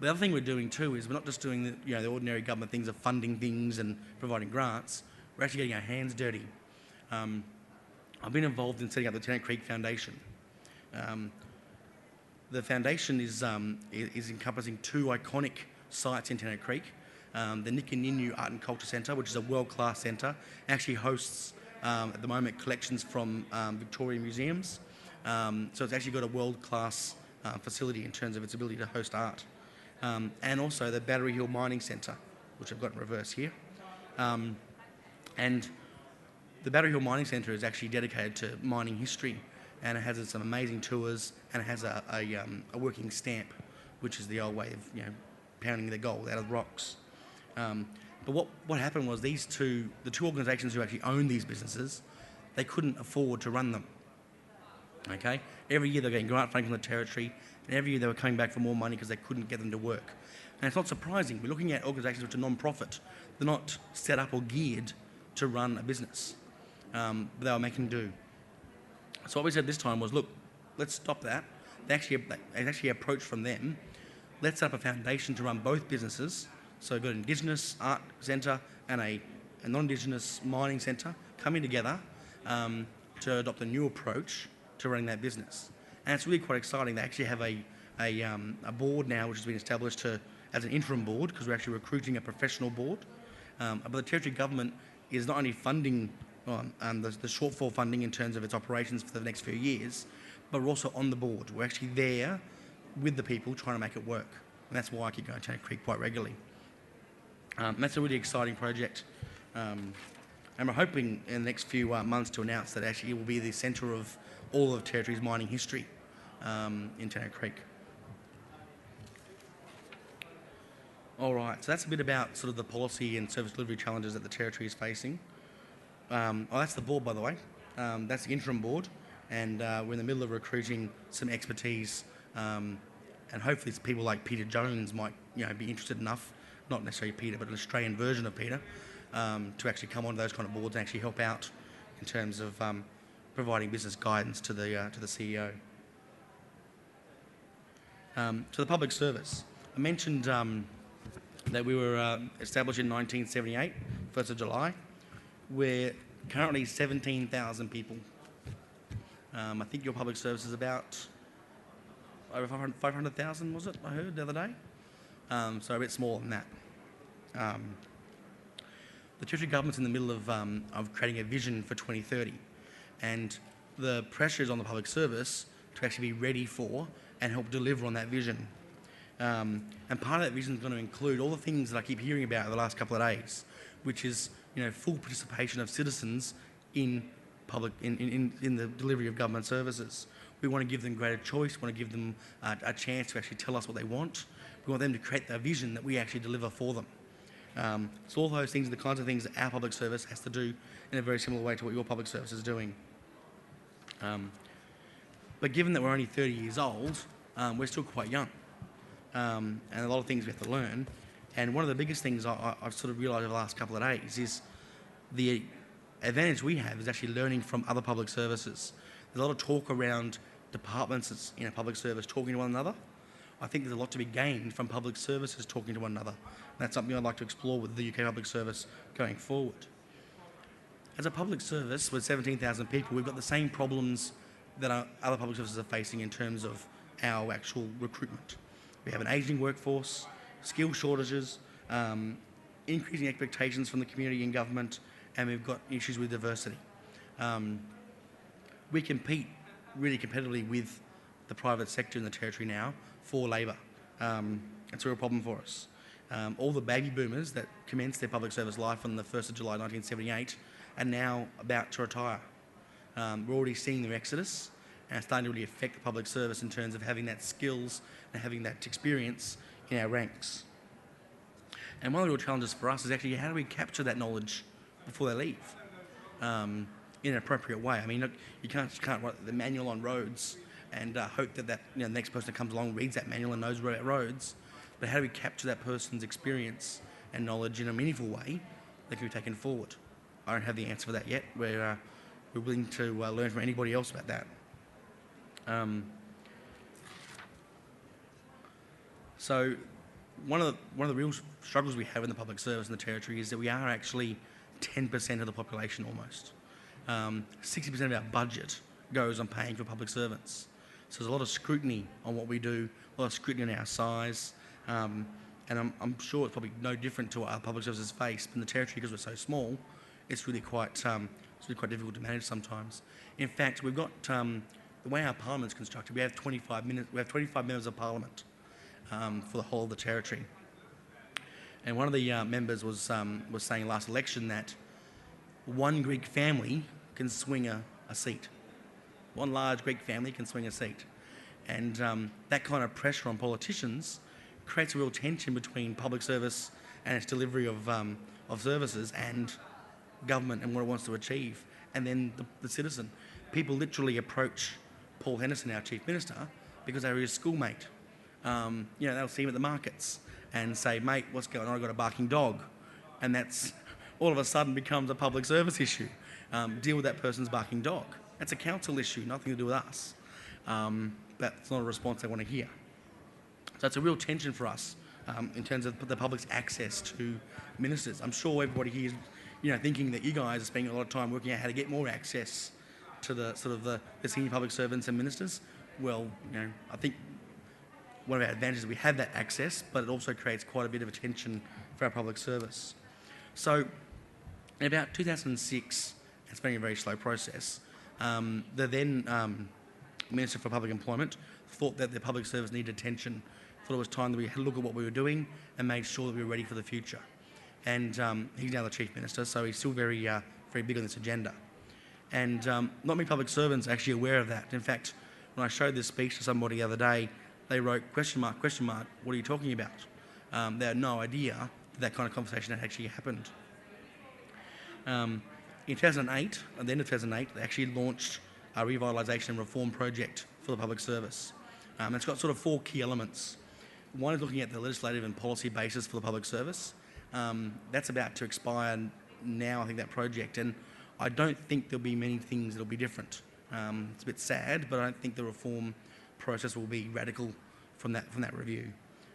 Speaker 1: The other thing we're doing too is we're not just doing the ordinary government things of funding things and providing grants. We're actually getting our hands dirty. I've been involved in setting up the Tennant Creek Foundation. The foundation is encompassing 2 iconic sites in Tennant Creek. The Nikininu Art and Culture Centre, which is a world-class centre, actually hosts at the moment collections from Victorian museums. So it's actually got a world-class facility in terms of its ability to host art. And also the Battery Hill Mining Centre, which I've got in reverse here. And the Battery Hill Mining Centre is actually dedicated to mining history, and it has some amazing tours, and it has a working stamp, which is the old way of pounding the gold out of the rocks. But what happened was the two organisations who actually own these businesses, they couldn't afford to run them. Okay, every year they're getting grant funding from the Territory, and every year they were coming back for more money because they couldn't get them to work. And it's not surprising. We're looking at organisations which are non-profit. They're not set up or geared to run a business. But they were making do. So what we said this time was, look, let's stop that. They actually approached from them. Let's set up a foundation to run both businesses. So we've got an Indigenous art centre and a non-Indigenous mining centre coming together to adopt a new approach to running that business. And it's really quite exciting. They actually have a board now which has been established as an interim board, because we're actually recruiting a professional board. But the Territory Government is not only funding the shortfall funding in terms of its operations for the next few years, but we're also on the board. We're actually there with the people trying to make it work. And that's why I keep going to Tennant Creek quite regularly. That's a really exciting project. And we're hoping in the next few months to announce that actually it will be the centre of all of Territory's mining history in Tennant Creek. All right, so that's a bit about sort of the policy and service delivery challenges that the Territory is facing. That's the board, by the way. That's the interim board, and we're in the middle of recruiting some expertise, and hopefully it's people like Peter Jones might be interested enough, not necessarily Peter, but an Australian version of Peter, to actually come onto those kind of boards and actually help out in terms of providing business guidance to the CEO. To the public service, I mentioned that we were established in 1978, 1st of July. We're currently 17,000 people. I think your public service is about over 500,000, was it, I heard the other day? So a bit smaller than that. The Territory Government's in the middle of creating a vision for 2030, and the pressure is on the public service to actually be ready for and help deliver on that vision. And part of that vision is going to include all the things that I keep hearing about over the last couple of days, which is full participation of citizens in the delivery of government services. We want to give them greater choice. We want to give them a chance to actually tell us what they want. We want them to create the vision that we actually deliver for them. So all those things are the kinds of things that our public service has to do in a very similar way to what your public service is doing. But given that we're only 30 years old, we're still quite young. And a lot of things we have to learn. And one of the biggest things I've sort of realised over the last couple of days is the advantage we have is actually learning from other public services. There's a lot of talk around departments in a public service talking to one another. I think there's a lot to be gained from public services talking to one another. And that's something I'd like to explore with the UK Public Service going forward. As a public service with 17,000 people, we've got the same problems that our other public services are facing in terms of our actual recruitment. We have an ageing workforce, skill shortages, increasing expectations from the community and government, and we've got issues with diversity. We compete really competitively with the private sector in the Territory now for labour. It's a real problem for us. All the baby boomers that commenced their public service life on the 1st of July 1978 are now about to retire. We're already seeing their exodus, and it's starting to really affect the public service in terms of having that skills and having that experience in our ranks. And one of the real challenges for us is actually how do we capture that knowledge before they leave in an appropriate way. I mean, look, you can't write the manual on roads and hope that the next person that comes along reads that manual and knows about roads. But how do we capture that person's experience and knowledge in a meaningful way that can be taken forward? I don't have the answer for that yet. We're willing to learn from anybody else about that. So one of the real struggles we have in the public service in the Territory is that we are actually 10% of the population almost. 60% of our budget goes on paying for public servants. So there's a lot of scrutiny on what we do, a lot of scrutiny on our size, and I'm sure it's probably no different to what our public services face. But in the Territory, because we're so small, it's really quite difficult to manage sometimes. In fact, we've got the way our parliament's constructed. We have 25 members of parliament for the whole of the Territory. And one of the members was saying last election that one Greek family can swing a seat. One large Greek family can swing a seat. And that kind of pressure on politicians creates a real tension between public service and its delivery of services and government and what it wants to achieve. And then the citizen. People literally approach Paul Henderson, our Chief Minister, because they were his schoolmate. They'll see him at the markets and say, mate, what's going on? I've got a barking dog. And that's all of a sudden becomes a public service issue. Deal with that person's barking dog. That's a council issue, nothing to do with us. But it's not a response they want to hear. So it's a real tension for us in terms of the public's access to ministers. I'm sure everybody here is thinking that you guys are spending a lot of time working out how to get more access to the senior public servants and ministers. Well, I think one of our advantages is we have that access, but it also creates quite a bit of attention for our public service. So in about 2006, it's been a very slow process, the then Minister for Public Employment thought that the public service needed attention, thought it was time that we had a look at what we were doing and made sure that we were ready for the future. And he's now the Chief Minister, so he's still very big on this agenda. And not many public servants are actually aware of that. In fact, when I showed this speech to somebody the other day, they wrote, question mark, what are you talking about? They had no idea that kind of conversation had actually happened. In 2008, at the end of 2008, they actually launched a revitalisation and reform project for the public service. It's got sort of 4 key elements. One is looking at the legislative and policy basis for the public service. That's about to expire now, I think, that project, and I don't think there'll be many things that'll be different. It's a bit sad, but I don't think the reform process will be radical from that review.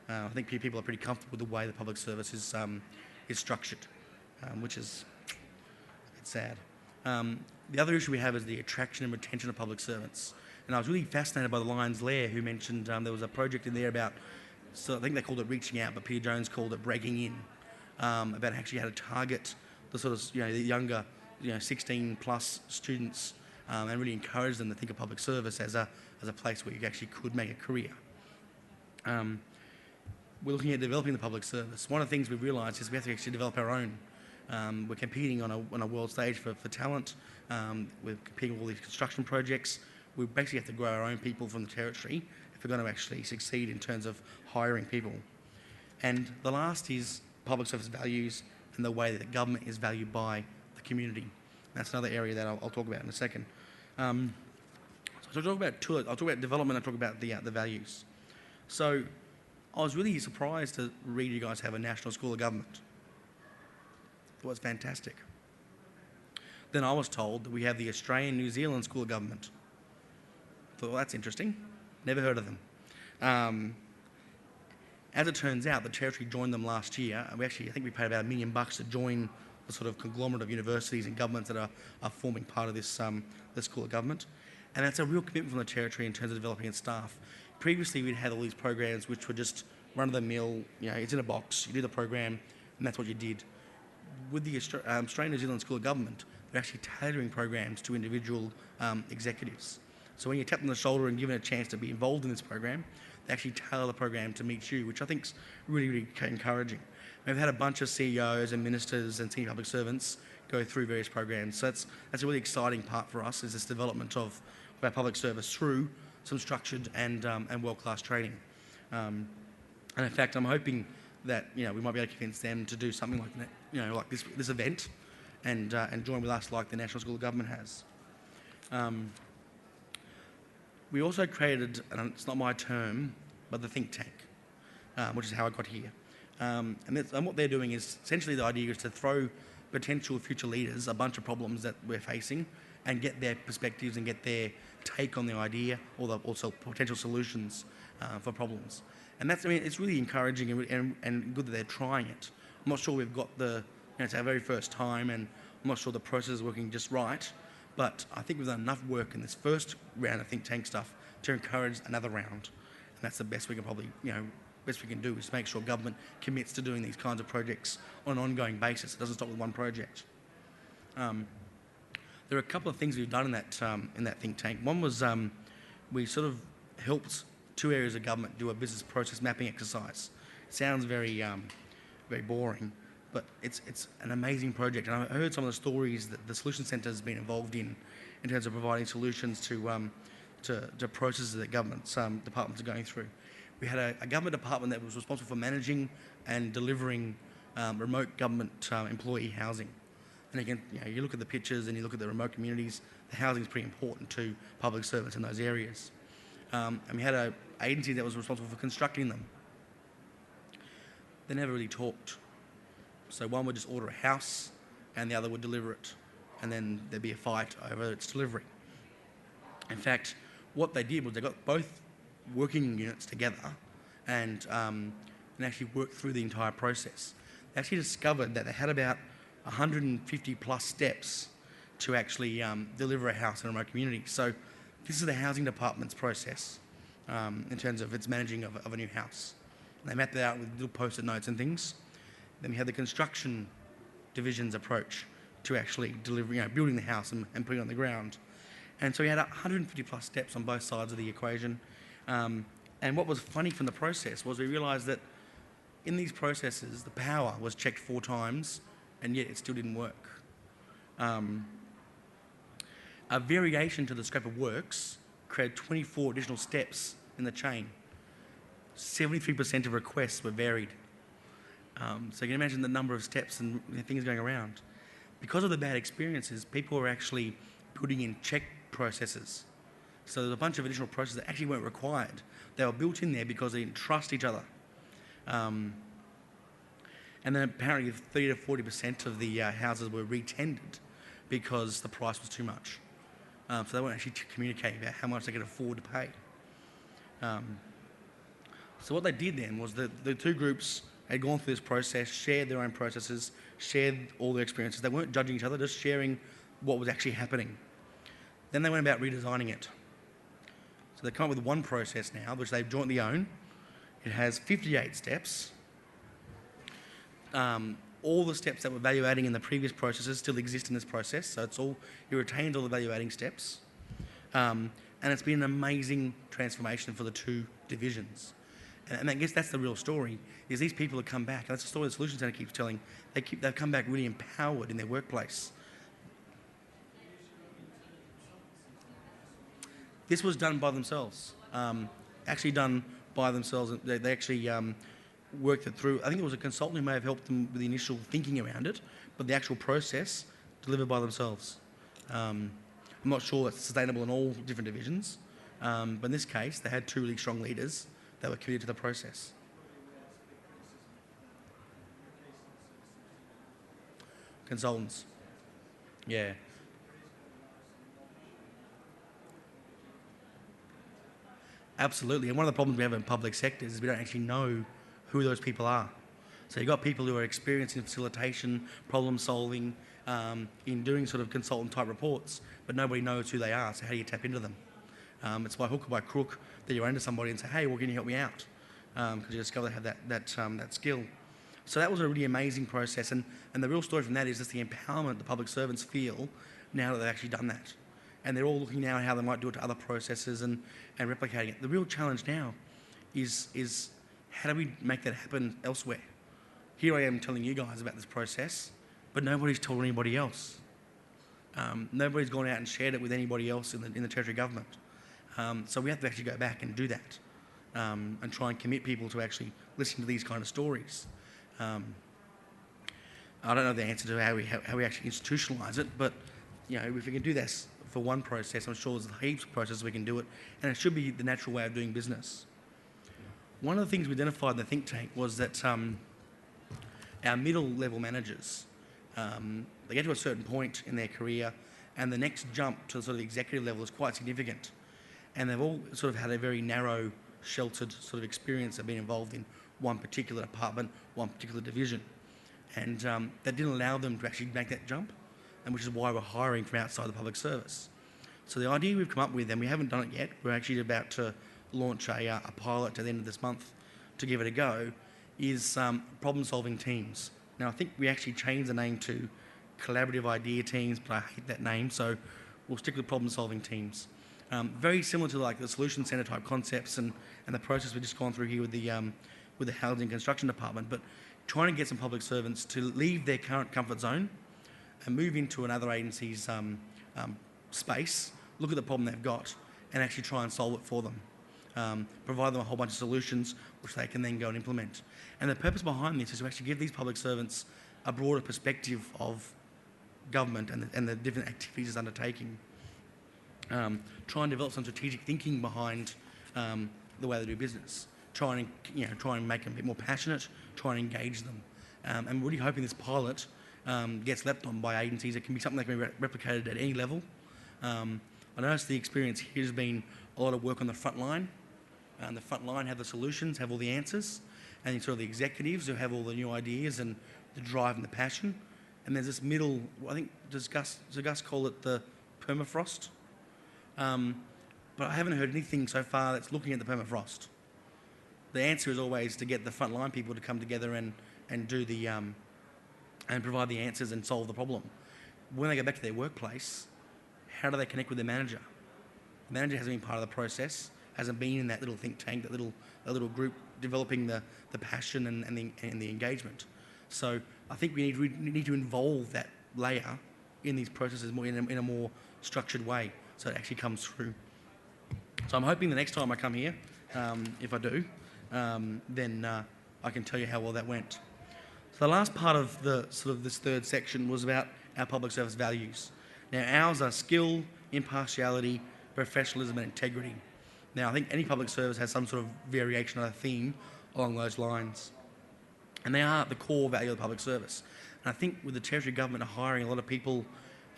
Speaker 1: I think people are pretty comfortable with the way the public service is structured, which is a bit sad. The other issue we have is the attraction and retention of public servants. And I was really fascinated by the Lions Lair, who mentioned there was a project in there about, so I think they called it reaching out, but Peter Jones called it breaking in, about actually how to target the sort of the younger 16 plus students and really encourage them to think of public service as a place where you actually could make a career. We're looking at developing the public service. One of the things we've realised is we have to actually develop our own. We're competing on a world stage for talent. We're competing with all these construction projects. We basically have to grow our own people from the Territory if we're going to actually succeed in terms of hiring people. And the last is public service values and the way that the government is valued by the community. That's another area that I'll talk about in a second. So I'll talk about development, I'll talk about the values. So I was really surprised to read you guys have a National School of Government. It was fantastic. Then I was told that we have the Australian New Zealand School of Government. I thought, well, that's interesting. Never heard of them. As it turns out, the Territory joined them last year. And I think we paid about $1 million to join the sort of conglomerate of universities and governments that are forming part of this School of Government. And that's a real commitment from the Territory in terms of developing its staff. Previously, we'd had all these programs which were just run-of-the-mill, it's in a box, you do the program, and that's what you did. With the Australian New Zealand School of Government, they're actually tailoring programs to individual executives. So when you're tapped on the shoulder and given a chance to be involved in this program, they actually tailor the program to meet you, which I think's really, really encouraging. We've had a bunch of CEOs and ministers and senior public servants go through various programs. So that's a really exciting part for us, is this development of our public service through some structured and world-class training. And in fact, I'm hoping that we might be able to convince them to do something like that, like this event, and join with us like the National School of Government has. We also created, and it's not my term, but the think tank, which is how I got here. And what they're doing is, essentially the idea is to throw potential future leaders a bunch of problems that we're facing and get their perspectives and get their take on the idea or also potential solutions for problems. And it's really encouraging and good that they're trying it. I'm not sure we've got it's our very first time, and I'm not sure the process is working just right, but I think we've done enough work in this first round of think tank stuff to encourage another round. And that's the best we can best we can do, is to make sure government commits to doing these kinds of projects on an ongoing basis. It doesn't stop with one project. There are a couple of things we've done in that think tank. One was we sort of helped 2 areas of government do a business process mapping exercise. It sounds very boring, but it's an amazing project. And I heard some of the stories that the Solution Centre has been involved in terms of providing solutions to processes that government's departments are going through. We had a government department that was responsible for managing and delivering remote government employee housing. And again, you look at the pictures and you look at the remote communities, the housing is pretty important to public servants in those areas. And we had an agency that was responsible for constructing them. They never really talked. So one would just order a house and the other would deliver it. And then there'd be a fight over its delivery. In fact, what they did was they got both working units together and actually worked through the entire process. They actually discovered that they had about 150 plus steps to actually deliver a house in a remote community. So this is the housing department's process in terms of its managing of a new house. And they mapped it out with little post-it notes and things. Then we had the construction division's approach to actually delivering, building the house and putting it on the ground. And so we had 150 plus steps on both sides of the equation. And what was funny from the process was we realised that in these processes, the power was checked 4 times, and yet it still didn't work. A variation to the scope of works created 24 additional steps in the chain. 73% of requests were varied. So you can imagine the number of steps and things going around. Because of the bad experiences, people were actually putting in check processes. So there's a bunch of additional processes that actually weren't required. They were built in there because they didn't trust each other. And then apparently 30 to 40% of the houses were retendered because the price was too much. So they weren't actually communicating about how much they could afford to pay. So what they did then was the 2 groups had gone through this process, shared their own processes, shared all their experiences. They weren't judging each other, just sharing what was actually happening. Then they went about redesigning it. So they come up with one process now, which they jointly own. It has 58 steps. All the steps that were value adding in the previous processes still exist in this process, so it retains all the value adding steps. And it's been an amazing transformation for the 2 divisions. And I guess that's the real story, is these people have come back, and that's the story the Solution Centre keeps telling. They've come back really empowered in their workplace. This was done by themselves, actually done by themselves. They actually worked it through. I think it was a consultant who may have helped them with the initial thinking around it, but the actual process delivered by themselves. I'm not sure it's sustainable in all different divisions, but in this case, they had 2 really strong leaders that were committed to the process. Consultants. Yeah. Absolutely. And one of the problems we have in public sectors is we don't actually know who those people are. So you've got people who are experienced in facilitation, problem solving, in doing sort of consultant type reports, but nobody knows who they are. So how do you tap into them? It's by hook or by crook that you run into somebody and say, hey, well, can you help me out? Because you discover they have that skill. So that was a really amazing process. And the real story from that is just the empowerment the public servants feel now that they've actually done that. and they're all looking now at how they might do it to other processes and replicating it. The real challenge now is how do we make that happen elsewhere? Here I am telling you guys about this process, but nobody's told anybody else. Nobody's gone out and shared it with anybody else in the Territory Government. So we have to actually go back and do that and try and commit people to actually listen to these kind of stories. I don't know the answer to how we actually institutionalise it, but if we can do this for one process, I'm sure there's heaps of processes we can do it, and it should be the natural way of doing business. One of the things we identified in the think tank was that our middle-level managers, they get to a certain point in their career, and the next jump to the sort of executive level is quite significant. And they've all sort of had a very narrow, sheltered sort of experience of being involved in one particular department, one particular division. And that didn't allow them to actually make that jump, and which is why we're hiring from outside the public service. So the idea we've come up with, and we haven't done it yet, we're actually about to launch a pilot at the end of this month to give it a go, is problem-solving teams. Now, I think we actually changed the name to collaborative idea teams, but I hate that name, so we'll stick with problem-solving teams. Very similar to like the solution centre type concepts and the process we've just gone through here with the housing and construction department, but trying to get some public servants to leave their current comfort zone and move into another agency's space, look at the problem they've got, and actually try and solve it for them. Provide them a whole bunch of solutions which they can then go and implement. And the purpose behind this is to actually give these public servants a broader perspective of government and the different activities it's undertaking. Try and develop some strategic thinking behind the way they do business. Try and make them a bit more passionate. Try and engage them. And we're really hoping this pilot gets leapt on by agencies. It can be something that can be replicated at any level. I noticed the experience here has been a lot of work on the front line. The front line have the solutions, have all the answers, and sort of the executives who have all the new ideas and the drive and the passion. And there's this middle, I think, does Gus call it the permafrost? But I haven't heard anything so far that's looking at the permafrost. The answer is always to get the frontline people to come together and do the and provide the answers and solve the problem. When they go back to their workplace, how do they connect with their manager? The manager hasn't been part of the process, hasn't been in that little think tank, that little group developing the passion and the engagement. So I think we need to involve that layer in these processes more in a more structured way, so it actually comes through. So I'm hoping the next time I come here, if I do, then I can tell you how well that went. So the last part of this third section was about our public service values. Now ours are skill, impartiality, professionalism and integrity. Now I think any public service has some sort of variation or a theme along those lines. And they are the core value of the public service. And I think with the Territory Government hiring a lot of people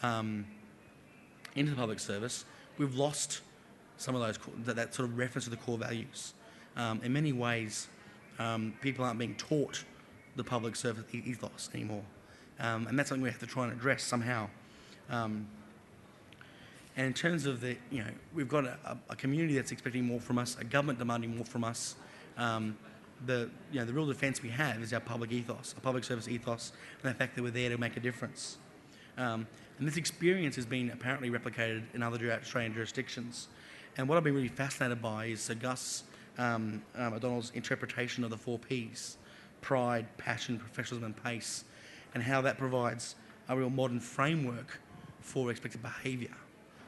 Speaker 1: into the public service, we've lost some of those that sort of reference to the core values. In many ways, people aren't being taught the public service ethos anymore, and that's something we have to try and address somehow. And in terms of we've got a community that's expecting more from us, a government demanding more from us. The real defence we have is our public ethos, our public service ethos, and the fact that we're there to make a difference. And this experience has been apparently replicated in other Australian jurisdictions. And what I've been really fascinated by is Sir Gus O'Donnell's interpretation of the 4 Ps: pride, passion, professionalism and pace, and how that provides a real modern framework for expected behaviour.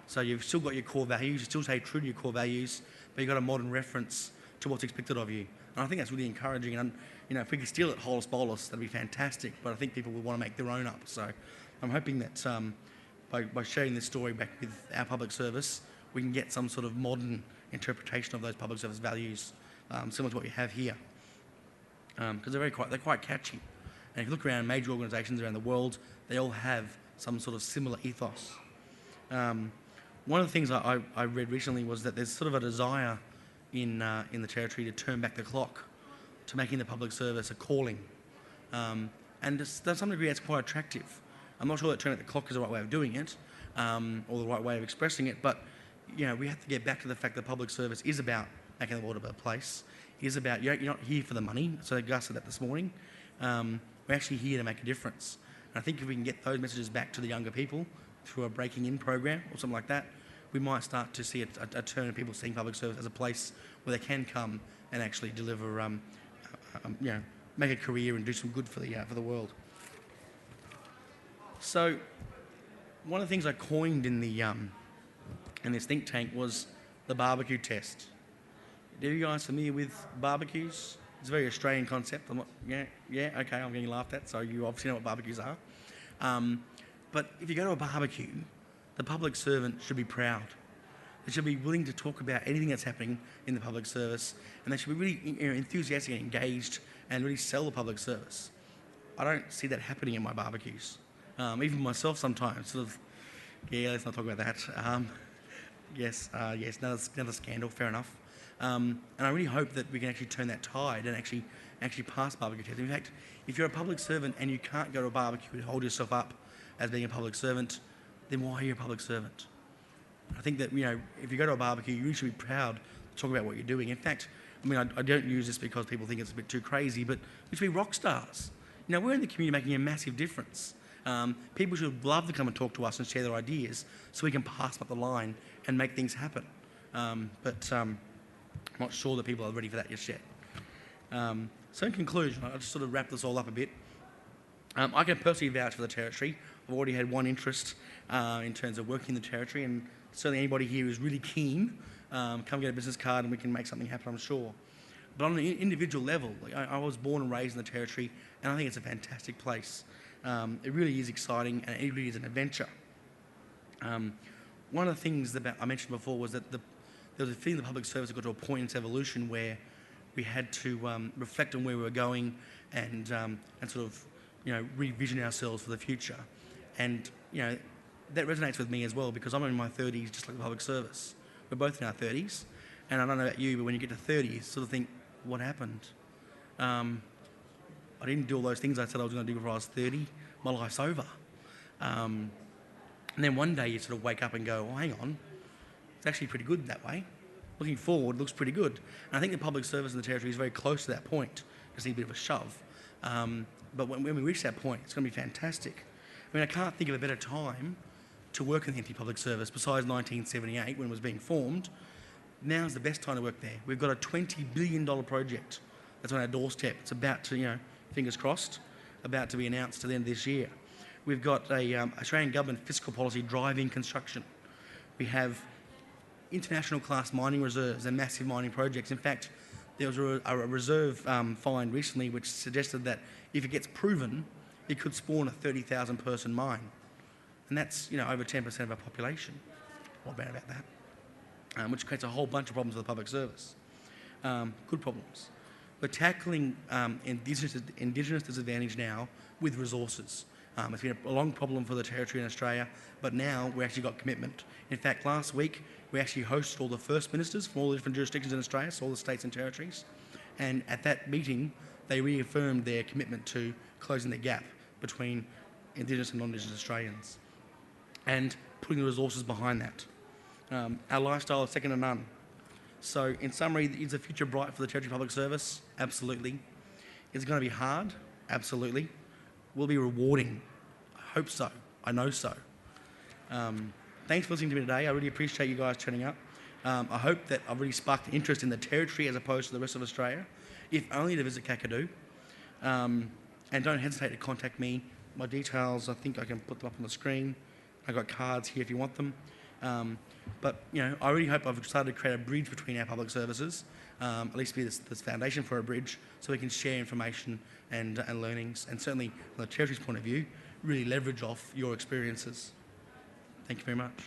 Speaker 1: So you've still got your core values, you still stay true to your core values, but you've got a modern reference to what's expected of you. And I think that's really encouraging. And if we could steal it holus bolus, that'd be fantastic. But I think people would want to make their own up. So I'm hoping that by sharing this story back with our public service, we can get some sort of modern interpretation of those public service values, similar to what you have here, because they're quite catchy. And if you look around major organisations around the world, they all have some sort of similar ethos. One of the things I read recently was that there's sort of a desire in the Territory to turn back the clock to making the public service a calling, and to some degree that's quite attractive. I'm not sure that turning back the clock is the right way of doing it, or the right way of expressing it, but we have to get back to the fact that public service is about making the world a better place. It is about, you're not here for the money, so Gus said that this morning. We're actually here to make a difference. And I think if we can get those messages back to the younger people through a breaking in program or something like that, we might start to see a turn of people seeing public service as a place where they can come and actually deliver, make a career and do some good for the world. So, one of the things I coined in this think tank was the barbecue test. Are you guys familiar with barbecues? It's a very Australian concept. I'm not, okay, I'm getting laughed at, so you obviously know what barbecues are. But if you go to a barbecue, the public servant should be proud. They should be willing to talk about anything that's happening in the public service, and they should be really enthusiastic and engaged and really sell the public service. I don't see that happening in my barbecues. Even myself sometimes, sort of, let's not talk about that. Yes, another scandal, fair enough. And I really hope that we can actually turn that tide and actually pass barbecue tests. In fact, if you're a public servant and you can't go to a barbecue and hold yourself up as being a public servant, then why are you a public servant? I think that, if you go to a barbecue, you should be proud to talk about what you're doing. In fact, I don't use this because people think it's a bit too crazy, but we should be rock stars. We're in the community making a massive difference. People should love to come and talk to us and share their ideas so we can pass up the line and make things happen. But I'm not sure that people are ready for that just yet. So in conclusion, I'll just sort of wrap this all up a bit. I can personally vouch for the Territory. I've already had one interest in terms of working in the Territory, and certainly anybody here who's really keen, come get a business card and we can make something happen, I'm sure. But on an individual level, I was born and raised in the Territory, and I think it's a fantastic place. It really is exciting, and it really is an adventure. One of the things that I mentioned before was that there was a feeling the public service had got to a point in its evolution where we had to reflect on where we were going and sort of revision ourselves for the future. And that resonates with me as well, because I'm in my 30s, just like the public service. We're both in our 30s, and I don't know about you, but when you get to 30, you sort of think, what happened? I didn't do all those things I said I was going to do before I was 30. My life's over. And then one day you sort of wake up and go, oh, hang on, it's actually pretty good that way. Looking forward, looks pretty good. And I think the public service in the Territory is very close to that point. Just need a bit of a shove. But when we reach that point, it's going to be fantastic. I can't think of a better time to work in the public service besides 1978 when it was being formed. Now's the best time to work there. We've got a $20 billion project that's on our doorstep. It's about to, fingers crossed, about to be announced to the end of this year. We've got a Australian government fiscal policy driving construction. We have international class mining reserves and massive mining projects. In fact, there was a reserve find recently which suggested that if it gets proven, it could spawn a 30,000 person mine. And that's, over 10% of our population. What bad about that? Which creates a whole bunch of problems for the public service. Good problems. We're tackling Indigenous disadvantage now with resources. It's been a long problem for the Territory in Australia, but now we actually got commitment. In fact, last week we actually hosted all the First Ministers from all the different jurisdictions in Australia, so all the states and territories, and at that meeting they reaffirmed their commitment to closing the gap between Indigenous and non-Indigenous Australians and putting the resources behind that. Our lifestyle is second to none. So in summary, is the future bright for the Territory Public Service? Absolutely. Is it going to be hard? Absolutely. Will it be rewarding? I hope so. I know so. Thanks for listening to me today. I really appreciate you guys turning up. I hope that I've really sparked interest in the Territory as opposed to the rest of Australia, if only to visit Kakadu. And don't hesitate to contact me. My details, I think I can put them up on the screen. I've got cards here if you want them. But I really hope I've started to create a bridge between our public services, at least be this foundation for a bridge, so we can share information and learnings, and certainly from the Territory's point of view, really leverage off your experiences. Thank you very much.